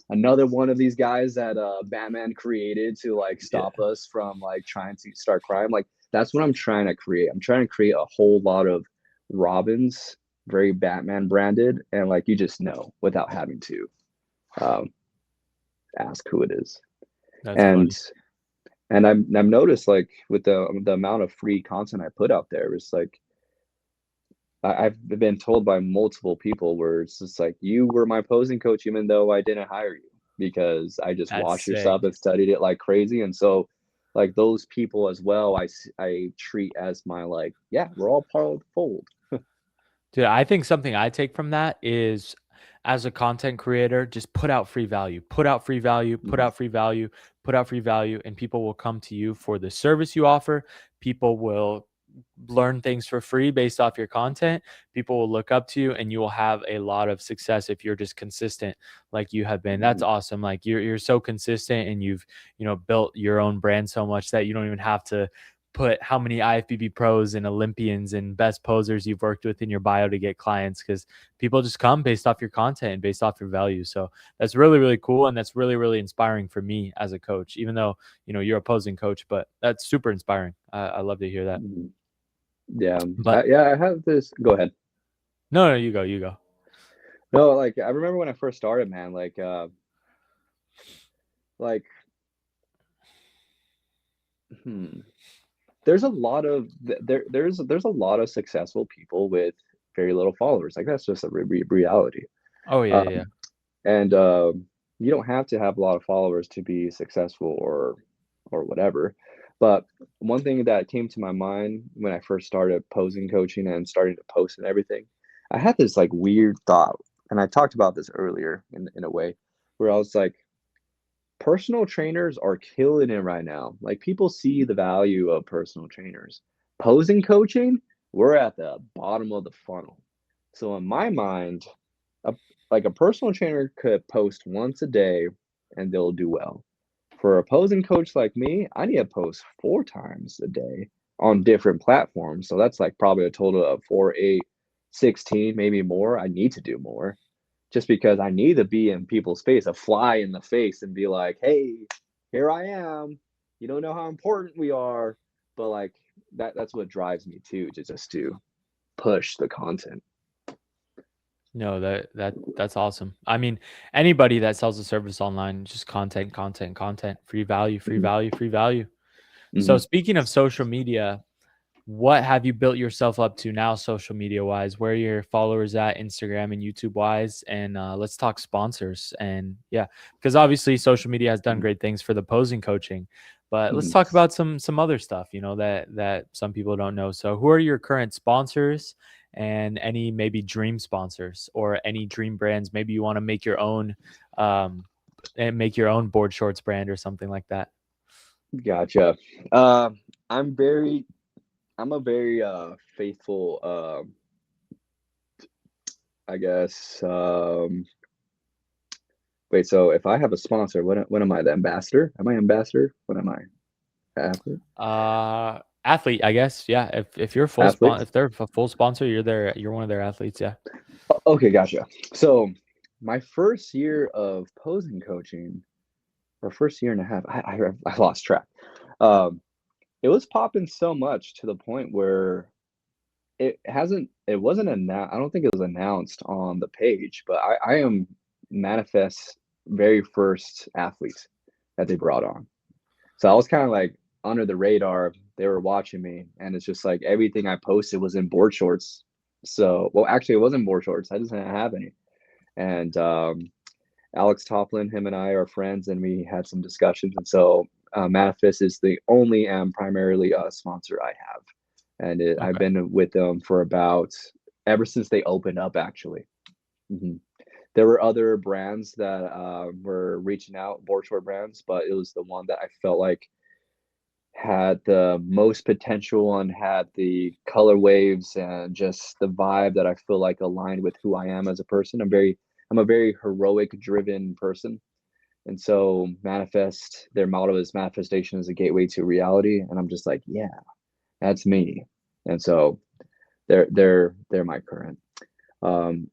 another one of these guys that Batman created to like Yeah. stop us from like trying to start crime. Like that's what I'm trying to create. I'm trying to create a whole lot of Robins very Batman branded, and like you just know without having to um, ask who it is. That's And funny. I've noticed like with the amount of free content I put out there, it's like I've been told by multiple people where it's just like you were my posing coach even though I didn't hire you because I just That's watched your stuff sick. and studied it like crazy. And so like those people as well, I treat as my like, yeah, we're all part of the fold. Dude, I think something I take from that is as a content creator, just put out free value, put out free value, put Mhm. out free value, put out free value, and people will come to you for the service you offer. People will learn things for free based off your content. People will look up to you and you will have a lot of success if you're just consistent like you have been. That's Mhm. awesome. Like you're so consistent and you've, built your own brand so much that you don't even have to put how many IFBB pros and Olympians and best posers you've worked with in your bio to get clients because people just come based off your content and based off your value. So that's really, really cool. And that's really, really inspiring for me as a coach, even though, you're a posing coach, but that's super inspiring. I love to hear that. Mhm. Yeah. But Yeah, I have this. Go ahead. no, you go, you go. No, like I remember when I first started, man, like hmm, there's a lot of there's a lot of successful people with very little followers. Like that's just a reality. Oh yeah, yeah. Um, and you don't have to have a lot of followers to be successful or whatever. But one thing that came to my mind when I first started posing coaching and starting to post and everything, I had this like weird thought, and I talked about this earlier in a way, where I was like, personal trainers are killing it right now. Like people see the value of personal trainers. Posing coaching, we're at the bottom of the funnel. So in my mind, a, like a personal trainer could post once a day and they'll do well. For a posing coach like me, I need to post 4 times a day on different platforms. So that's like probably a total of 4, 8, 16, maybe more. I need to do more just because I need to be in people's face, a fly in the face, and be like, "Hey, here I am. You don't know how important we are." But like that's what drives me too, to just to push the content. No, that's awesome. I mean, anybody that sells a service online, just content, content, content, free value, free Hmm. value, free value. So Hmm. speaking of social media, what have you built yourself up to now, social media wise? Where are your followers at, Instagram and YouTube wise? And let's talk sponsors. And yeah, because obviously social media has done great things for the posing coaching, but let's Hmm. talk about some other stuff, that some people don't know. So who are your current sponsors and any maybe dream sponsors or any dream brands? Maybe you want to make your own um and make your own board shorts brand or something like that. Gotcha. Uh, I'm very, I'm a very faithful, I guess. Wait, so if I have a sponsor, what am I? The ambassador? Am I ambassador? What am I? Athlete? Athlete, I guess. Yeah. If you're Athlete? if they're a full sponsor, you're one of their athletes. Yeah. Okay, gotcha. So my first year of posing coaching, or first year and a half, I lost track. Um, it was popping so much to the point where it wasn't announced. I don't think it was announced on the page, but I am Manifest's very first athlete that they brought on. So I was kind of like under the radar. They were watching me, and it's just like everything I posted was in board shorts. So, well, actually, it wasn't board shorts. I just didn't have any. And Alex Toplin, him and I are friends, and we had some discussions. And so, Manifest is the only and primarily sponsor I have, and I've Okay. been with them for about ever since they opened up. Actually, hmm there were other brands that were reaching out, board short brands, but it was the one that I felt like had the most potential and had the color waves and just the vibe that I feel like aligned with who I am as a person. I'm a very heroic driven person. And so manifest, their motto is manifestation is a gateway to reality. And I'm just like, yeah, that's me. And so they're my current.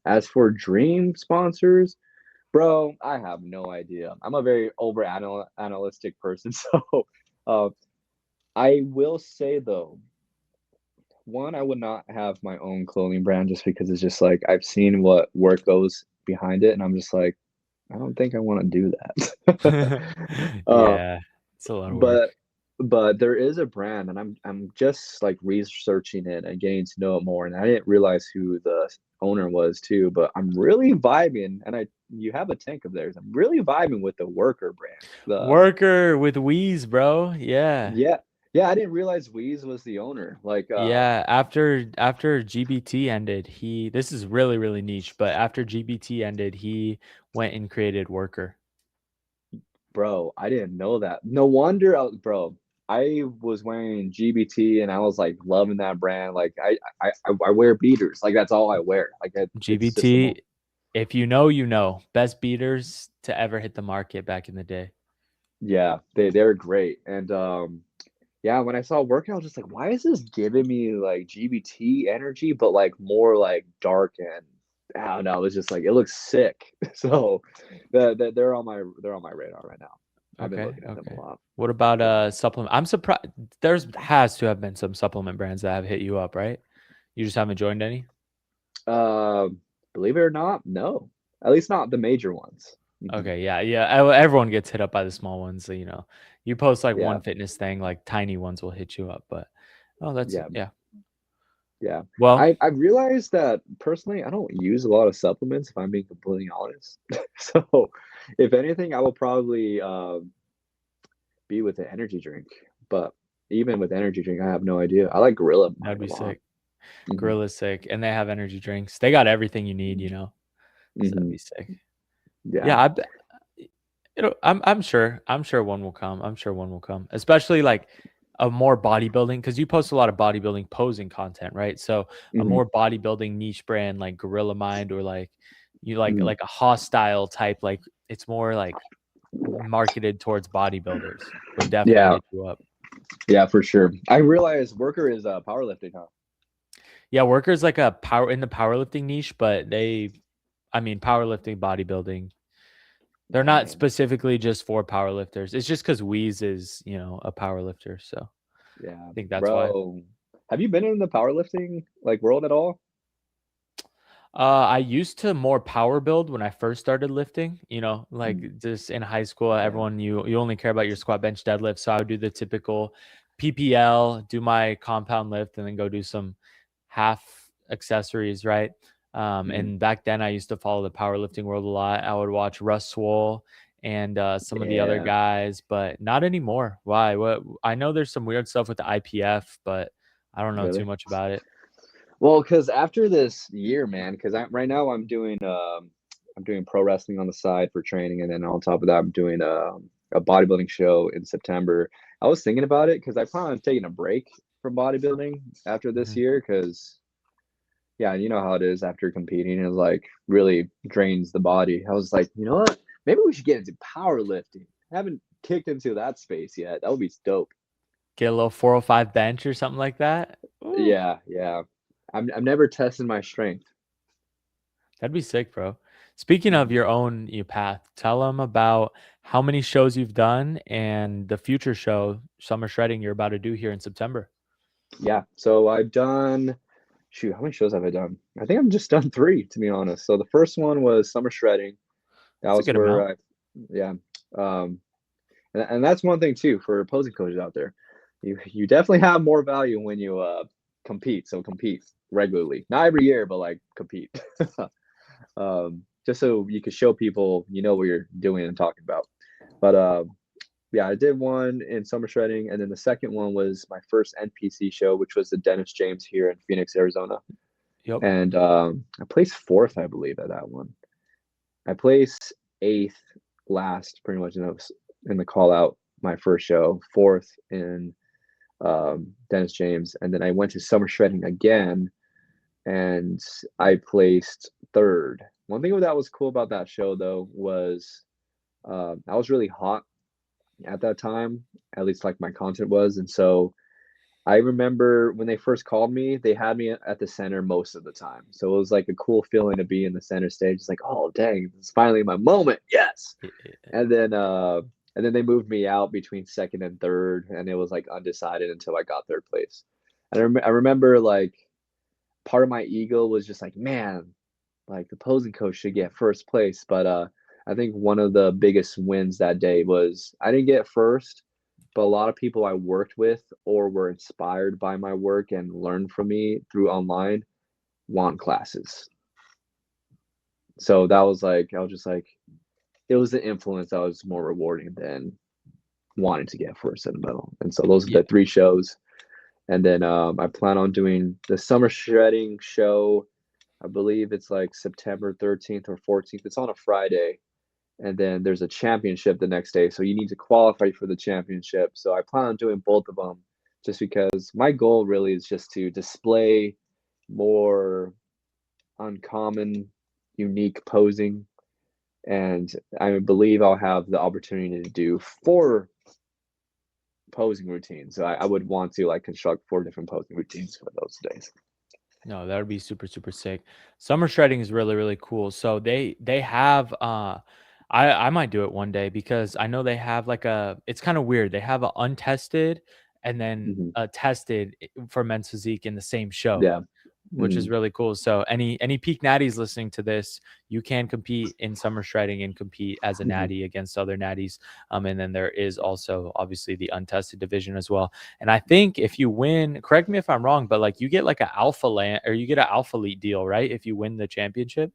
As for dream sponsors, bro, I have no idea. I'm a very analytic person. So uh, I will say though, one, I would not have my own clothing brand just because it's just like I've seen what work goes behind it, and I'm just like, I don't think I want to do that. uh, Yeah, it's a lot of work. but but there is a brand, and I'm just like researching it and getting to know it more, and I didn't realize who the owner was too. But I'm really vibing, and I you have a tank of theirs. I'm really vibing with the Worker brand. The Worker with Wheeze, bro. Yeah. Yeah, yeah, I didn't realize Weeze was the owner. Like, Yeah, after GBT ended, this is really, really niche, but after GBT ended, he went and created Worker. bro, I didn't know that. No wonder, bro. I was wearing GBT and I was like loving that brand. Like, I wear beaters. Like, that's all I wear. Like, it's just the most. GBT, if you know, you know. Best beaters to ever hit the market back in the day. Yeah, they're great. And yeah, when I saw working, I was just like, why is this giving me like GBT energy, but like more like dark and I don't know. It's just like it looks sick. So they're on my radar right now. I've been Okay, looking at them a okay. lot. What about Yeah. supplement? I'm surprised has to have been some supplement brands that have hit you up, right? You just haven't joined any? Uh, believe it or not, no. At least not the major ones. Mhm. Okay, yeah, yeah. Everyone gets hit up by the small ones, so, you post like Yeah, one fitness thing, like tiny ones will hit you up, but oh, that's yeah, yeah. yeah. Well, I've realized that personally, I don't use a lot of supplements if I'm being completely honest. So, if anything, I will probably be with the energy drink. But even with energy drink, I have no idea. I like Gorilla that'd mine a be lot. sick. Hmm. Gorilla's sick, and they have energy drinks. They got everything you need, so that'd Hmm. be sick. Yeah. Yeah, I bet I'm sure one will come. I'm sure one will come. Especially like a more bodybuilding because you post a lot of bodybuilding posing content, right? So a Hmm. more bodybuilding niche brand like Gorilla Mind or like you Hmm. like a hostile type, like it's more like marketed towards bodybuilders would definitely Yeah. hit you up. Yeah, for sure. I realize Worker is powerlifting, huh? Yeah, Worker's like a power in the powerlifting niche, but I mean powerlifting, bodybuilding. They're not Dang. specifically just for powerlifters. It's just because Wheeze is, a powerlifter. So I Yeah, think that's why. bro. Have you been in the powerlifting like world at all? I used to more power build when I first started lifting, Mm. like just in high school, Yeah. everyone you only care about your squat bench deadlift. So I would do the typical PPL, do my compound lift, and then go do some half accessories, right? Mhm. And back then I used to follow the powerlifting world a lot. I would watch Russ Swole and some of the other Yeah, guys, but not anymore. Why? What I know there's some weird stuff with the IPF, but I don't know too really? much about it. Well, because after this year, man, because right now I'm doing pro wrestling on the side for training, and then on top of that, I'm doing a bodybuilding show in September. I was thinking about it because I plan on taking a break from bodybuilding after this Mhm. year, because yeah, you know how it is after competing, it like really drains the body. I was like, you know what? Maybe we should get into powerlifting. I haven't kicked into that space yet. That would be dope. Get a little 405 bench or something like that. Ooh, Yeah, yeah. I'm never tested my strength. that'd be sick, bro. Speaking of Mhm. your own path, tell them about how many shows you've done and the future show, Summer Shredding, you're about to do here in September. Yeah. So I've done, shoot, how many shows have I done? I think I've just done three, to be honest. So the first one was Summer Shredding. That That's a was good amount. where yeah. Um, and that's one thing too for opposing coaches out there. You definitely have more value when you compete. So compete regularly, not every year, but like compete. Just so you can show people you know what you're doing and talking about. But yeah, I did one in summer shredding, and then the second one was my first NPC show, which was the Dennis James here in Phoenix, Arizona, Yep. and I placed fourth, I believe, at that one. I placed eighth last, pretty much in the call out my first show, fourth in Dennis James, and then I went to summer shredding again, and I placed third. One thing that was cool about that show though was I was really hot at that time, at least like my content was. And so I remember when they first called me, they had me at the center most of the time. So it was like a cool feeling to be in the center stage. It's like, oh dang, it's finally my moment. Yes. Yeah. And then they moved me out between second and third, and it was like undecided until I got third place. I remember like part of my ego was just like, man, like the posing coach should get first place. But I think one of the biggest wins that day was I didn't get first, but a lot of people I worked with or were inspired by my work and learned from me through online won classes. So that was like, I was just like, it was the influence that was more rewarding than wanting to get first in the medal. And so those are Yeah. the three shows. And then I plan on doing the summer shredding show. I believe it's like September 13th or 14th. It's on a Friday. And then there's a championship the next day. So you need to qualify for the championship. So I plan on doing both of them just because my goal really is just to display more uncommon, unique posing. And I believe I'll have the opportunity to do 4 posing routines. So I would want to like construct 4 different posing routines for those days. No, that would be super, super sick. Summer shredding is really, really cool. So they have I might do it one day because I know they have like it's kind of weird. They have a untested and then Hmm. tested for men's physique in the same show, Yeah. which Hmm. is really cool. So any peak natties listening to this, you can compete in summer shredding and compete as a Hmm. natty against other natties. And then there is also obviously the untested division as well. And I think if you win, correct me if I'm wrong, but like you get like an alpha land or you get an alpha elite deal, right? If you win the championship,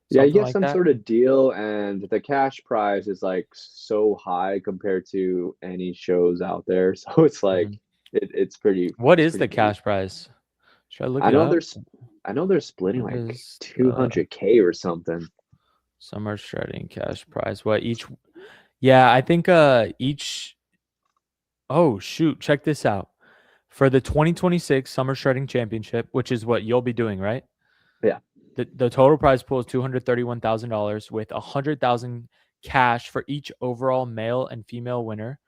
Yeah, you something get like some that. sort of deal, and the cash prize is like so high compared to any shows out there. So it's like Mhm. What it's is pretty the big. cash prize? Should I look I it know up? there's I know they're splitting What like is the 200K or something. summer shredding cash prize? What each? Yeah, I think each. Oh shoot! Check this out. For the 2026 Summer Shredding Championship, which is what you'll be doing, right? Yeah. The total prize pool is $231,000 with 100,000 cash for each overall male and female winner.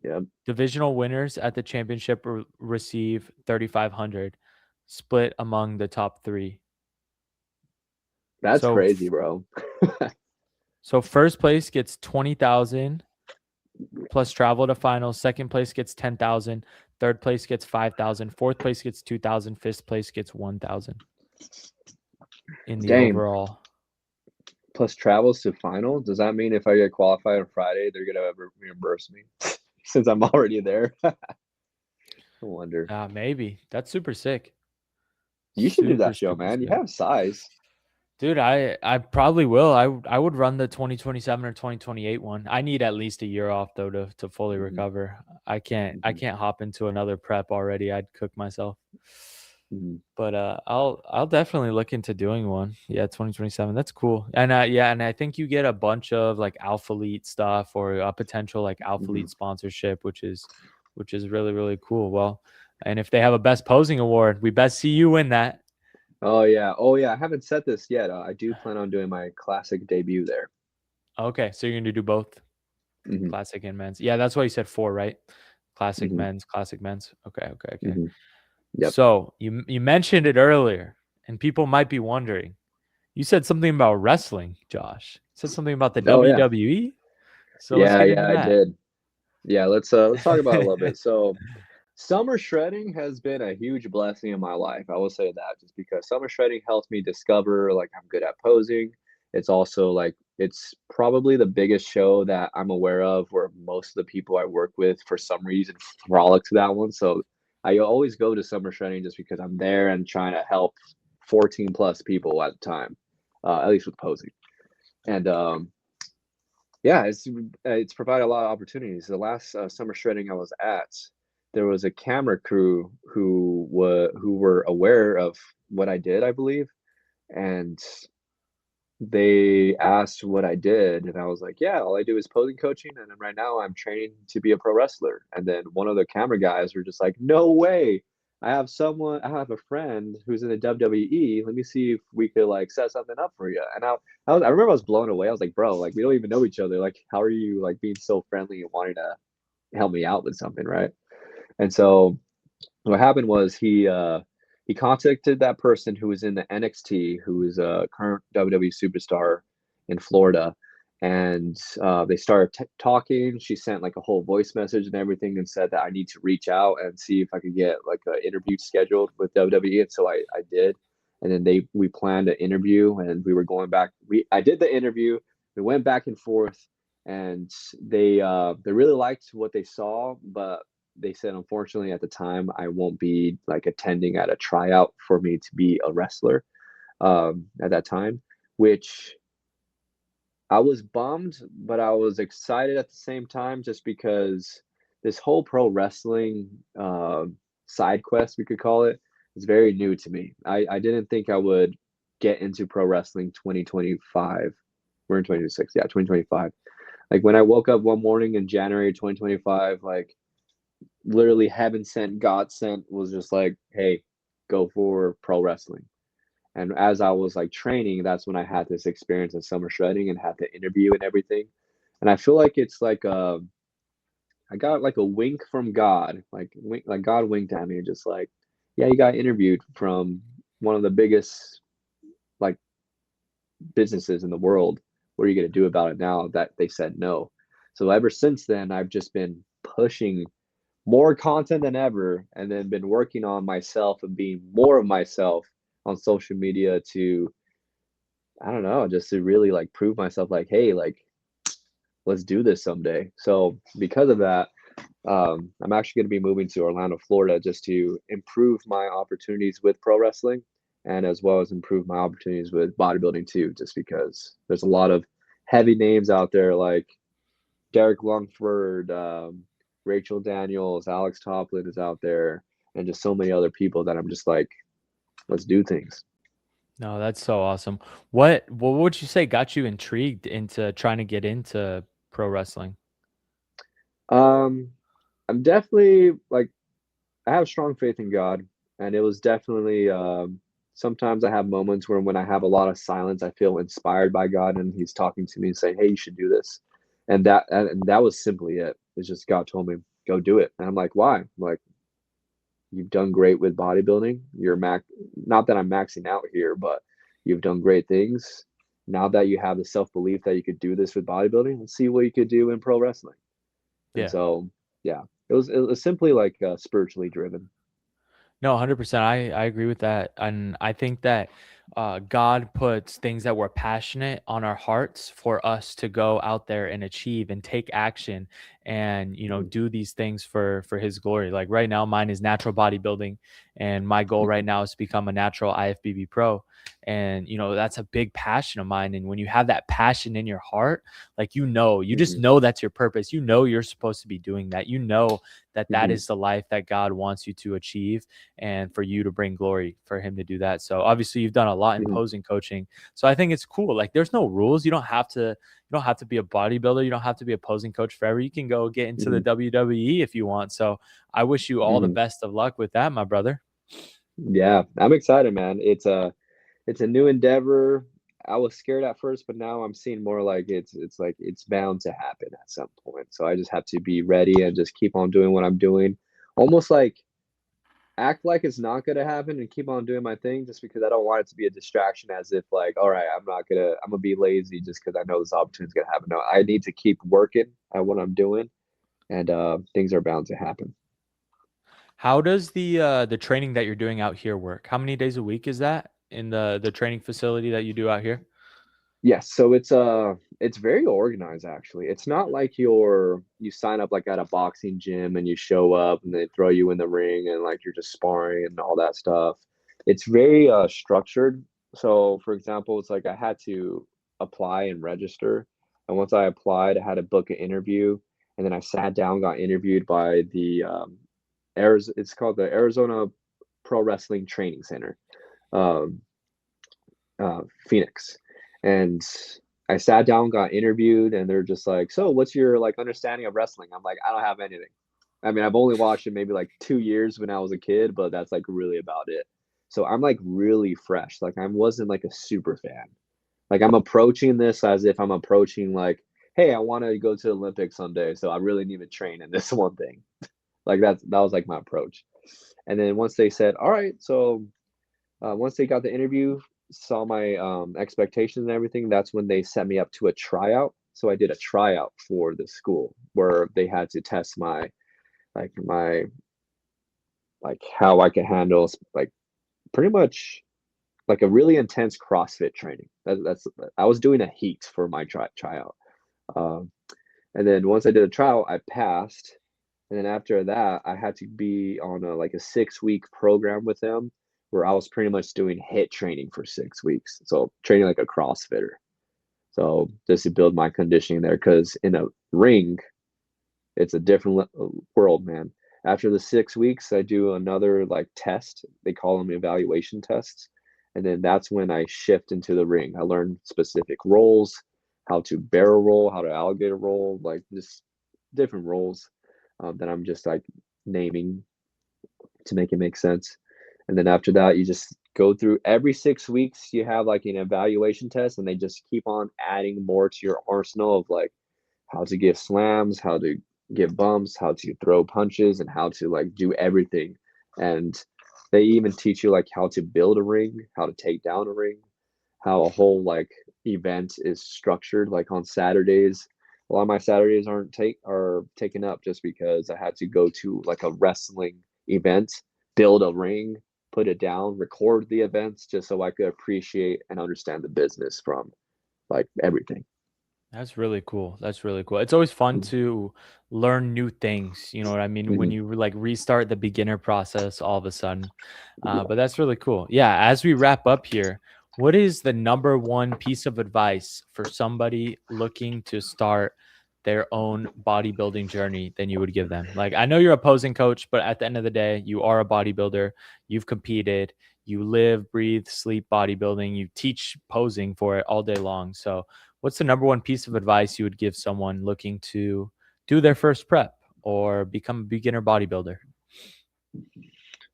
Yeah. Divisional winners at the championship receive 3,500, split among the top 3. That's So crazy, bro. so first place gets 20,000 plus travel to finals. Second place gets 10,000. Third place gets 5,000. Fourth place gets 2,000. Fifth place gets 1,000 in the Dang. overall. Plus travels to final. Does that mean if I get qualified on Friday, they're gonna reimburse me since I'm already there? I wonder. Maybe. That's super sick. You should do Super, that show, super man. You sick. have size. Dude, I probably will. I would run the 2027 or 2028 one. I need at least a year off though to fully Hmm. recover. I Hmm. can't hop into another prep already. I'd cook myself. Hmm. But I'll definitely look into doing one. Yeah, 2027. That's cool. And yeah, and I think you get a bunch of like Alpha Elite stuff or a potential like Alpha Hmm. Elite sponsorship, which is really, really cool. Well, and if they have a best posing award, we best see you win that. Oh yeah. Oh yeah. I haven't said this yet. I do plan on doing my classic debut there. Okay, so you're gonna do both Hmm. classic and men's. Yeah, that's why you said 4, right? Classic Hmm. men's, classic men's. Okay, okay, okay. Hmm. Yep. So you mentioned it earlier, and people might be wondering. You said something about wrestling, Josh. You said something about the Oh yeah. WWE. So let's Yeah. get into Yeah. I that. did. Yeah. Let's talk about it a little bit. So summer shredding has been a huge blessing in my life. I will say that just because summer shredding helps me discover like I'm good at posing. It's also like it's probably the biggest show that I'm aware of where most of the people I work with for some reason frolic to that one. So I always go to summer shredding just because I'm there and trying to help 14 plus people at the time, at least with posing. And yeah, it's provided a lot of opportunities. The last summer shredding I was at, there was a camera crew who were aware of what I did, I believe, and they asked what I did, and I was like, "Yeah, all I do is posing coaching, and then right now I'm training to be a pro wrestler." And then one of the camera guys were just like, "No way! I have a friend who's in the WWE. Let me see if we could like set something up for you." And I remember I was blown away. I was like, "Bro, like we don't even know each other. Like, how are you like being so friendly and wanting to help me out with something, right?" And so what happened was he contacted that person who was in the NXT, who is a current WWE superstar in Florida, and they started talking. She sent like a whole voice message and everything, and said that I need to reach out and see if I could get like an interview scheduled with WWE. And so I did, and then we planned an interview, and we were going back. I did the interview. We went back and forth, and they really liked what they saw, but they said unfortunately at the time I won't be like attending at a tryout for me to be a wrestler at that time, which I was bummed, but I was excited at the same time just because this whole pro wrestling side quest, we could call it, is very new to me. I didn't think I would get into pro wrestling 2025. We're in 2026. Yeah, 2025. Like when I woke up one morning in January 2025, like literally heaven sent, God sent was just like, hey, go for pro wrestling. And as I was like training, that's when I had this experience of summer shredding and had the interview and everything. And I feel like it's like I got like a wink from God, like God winked at me, just like, yeah, you got interviewed from one of the biggest like businesses in the world. What are you gonna do about it now that they said no? So ever since then, I've just been pushing more content than ever, and then been working on myself and being more of myself on social media to, I don't know, just to really like prove myself like, hey, like let's do this someday. So because of that, I'm actually going to be moving to Orlando, Florida, just to improve my opportunities with pro wrestling, and as well as improve my opportunities with bodybuilding too, just because there's a lot of heavy names out there like Derek Longford, Rachel Daniels, Alex Toplin is out there, and just so many other people that I'm just like, let's do things. No, that's so awesome. What would you say got you intrigued into trying to get into pro wrestling? Um, I'm definitely like, I have strong faith in God, and it was definitely sometimes I have moments where when I have a lot of silence, I feel inspired by God, and He's talking to me and saying, "Hey, you should do this," and that was simply it. It's just God told me go do it, and I'm like, why? I'm like, you've done great with bodybuilding. You're not that I'm maxing out here, but you've done great things. Now that you have the self belief that you could do this with bodybuilding, let's see what you could do in pro wrestling. And Yeah. so, yeah, it was simply like spiritually driven. No, 100%. I agree with that. And I think that God puts things that we're passionate on our hearts for us to go out there and achieve and take action and, Mhm, do these things for his glory. Like right now, mine is natural bodybuilding. And my goal right mhm, now is to become a natural IFBB pro. And, that's a big passion of mine. And when you have that passion in your heart, like, you just mhm, know that's your purpose. You know, you're supposed to be doing that. You know that that mhm, is the life that God wants you to achieve and for you to bring glory for him to do that. So obviously you've done a lot in mhm, posing coaching. So I think it's cool. Like there's no rules. You don't have to be a bodybuilder. You don't have to be a posing coach forever. You can go get into the mhm, WWE if you want. So I wish you all the mhm. best of luck with that, my brother. Yeah, I'm excited, man. It's a new endeavor. I was scared at first, but now I'm seeing more like it's like it's bound to happen at some point. So I just have to be ready and just keep on doing what I'm doing. Almost like act like it's not gonna happen and keep on doing my thing just because I don't want it to be a distraction as if like, all right, I'm gonna be lazy just because I know this opportunity's gonna happen. No, I need to keep working at what I'm doing, and things are bound to happen. How does the training that you're doing out here work? How many days a week is that in the training facility that you do out here? Yes, so it's very organized actually. It's not like you sign up like at a boxing gym and you show up and they throw you in the ring and like you're just sparring and all that stuff. It's very structured. So for example, it's like I had to apply and register. And once I applied, I had to book an interview, and then I sat down, got interviewed by the Arizona, it's called the Arizona Pro Wrestling Training Center. Um, Phoenix. And I sat down, got interviewed, and they're just like, "So, what's your like understanding of wrestling?" I'm like, "I don't have anything. I mean, I've only watched it maybe like 2 years when I was a kid, but that's like really about it." So I'm like really fresh. Like I wasn't like a super fan. Like I'm approaching this as if I'm approaching like, "Hey, I want to go to the Olympics someday, so I really need to train in this one thing." Like that was like my approach. And then once they said, "All right," so once they got the interview, saw my expectations and everything, that's when they set me up to a tryout. So I did a tryout for the school where they had to test my like how I could handle like pretty much like a really intense CrossFit training. That's I was doing a heat for my tryout. Um, and then once I did a trial, I passed. And then after that, I had to be on like a 6 week program with them where I was pretty much doing HIIT training for 6 weeks. So training like a CrossFitter. So just to build my conditioning there, because in a ring, it's a different world, man. After the 6 weeks, I do another like test. They call them evaluation tests. And then that's when I shift into the ring. I learn specific roles, how to barrel roll, how to alligator roll, like just different roles that I'm just like naming to make it make sense. And then after that, you just go through every 6 weeks, you have like an evaluation test, and they just keep on adding more to your arsenal of like how to give slams, how to give bumps, how to throw punches, and how to like do everything. And they even teach you like how to build a ring, how to take down a ring, how a whole like event is structured. Like on Saturdays, a lot of my Saturdays are taken up just because I had to go to like a wrestling event, build a ring, put it down, record the events just so I could appreciate and understand the business from like everything. That's really cool. That's really cool. It's always fun Mhm. to learn new things. You know what I mean? When Mhm. you like restart the beginner process all of a sudden. But that's really cool. Yeah. As we wrap up here, what is the number one piece of advice for somebody looking to start their own bodybuilding journey then you would give them? Like, I know you're a posing coach, but at the end of the day, you are a bodybuilder. You've competed, you live, breathe, sleep bodybuilding, you teach posing for it all day long. So, what's the number one piece of advice you would give someone looking to do their first prep or become a beginner bodybuilder?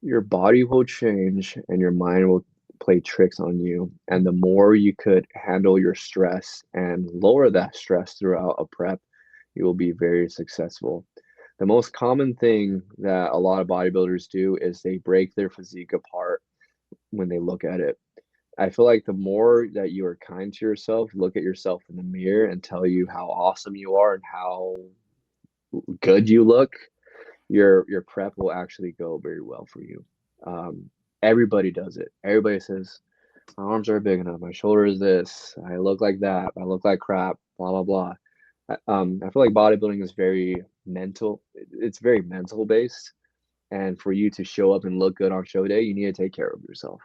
Your body will change and your mind will play tricks on you. And the more you could handle your stress and lower that stress throughout a prep, you will be very successful. The most common thing that a lot of bodybuilders do is they break their physique apart when they look at it. I feel like the more that you are kind to yourself, look at yourself in the mirror and tell you how awesome you are and how good you look, your prep will actually go very well for you. Um, Everybody does it. Everybody says, my arms are big enough, my shoulder is this, I look like that, I look like crap, blah blah blah. I feel like bodybuilding is very mental. It's very mental based, and for you to show up and look good on show day, you need to take care of yourself,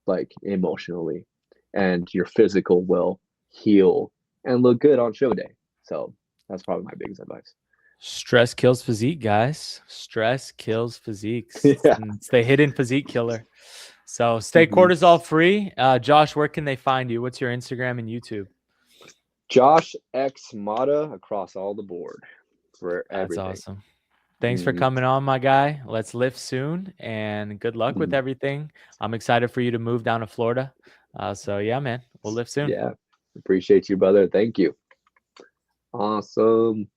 like emotionally, and your physical will heal and look good on show day. So that's probably my biggest advice. Stress kills physique, guys. Stress kills physiques. Yeah. It's the hidden physique killer. So stay Mhm. cortisol free. Josh, where can they find you? What's your Instagram and YouTube? Josh X Mata across all the board for That's everything. awesome. Thanks for Mhm. coming on, my guy. Let's lift soon and good luck with Mhm. everything. I'm excited for you to move down to Florida. So, yeah, man, we'll lift soon. Yeah. Appreciate you, brother. Thank you. Awesome.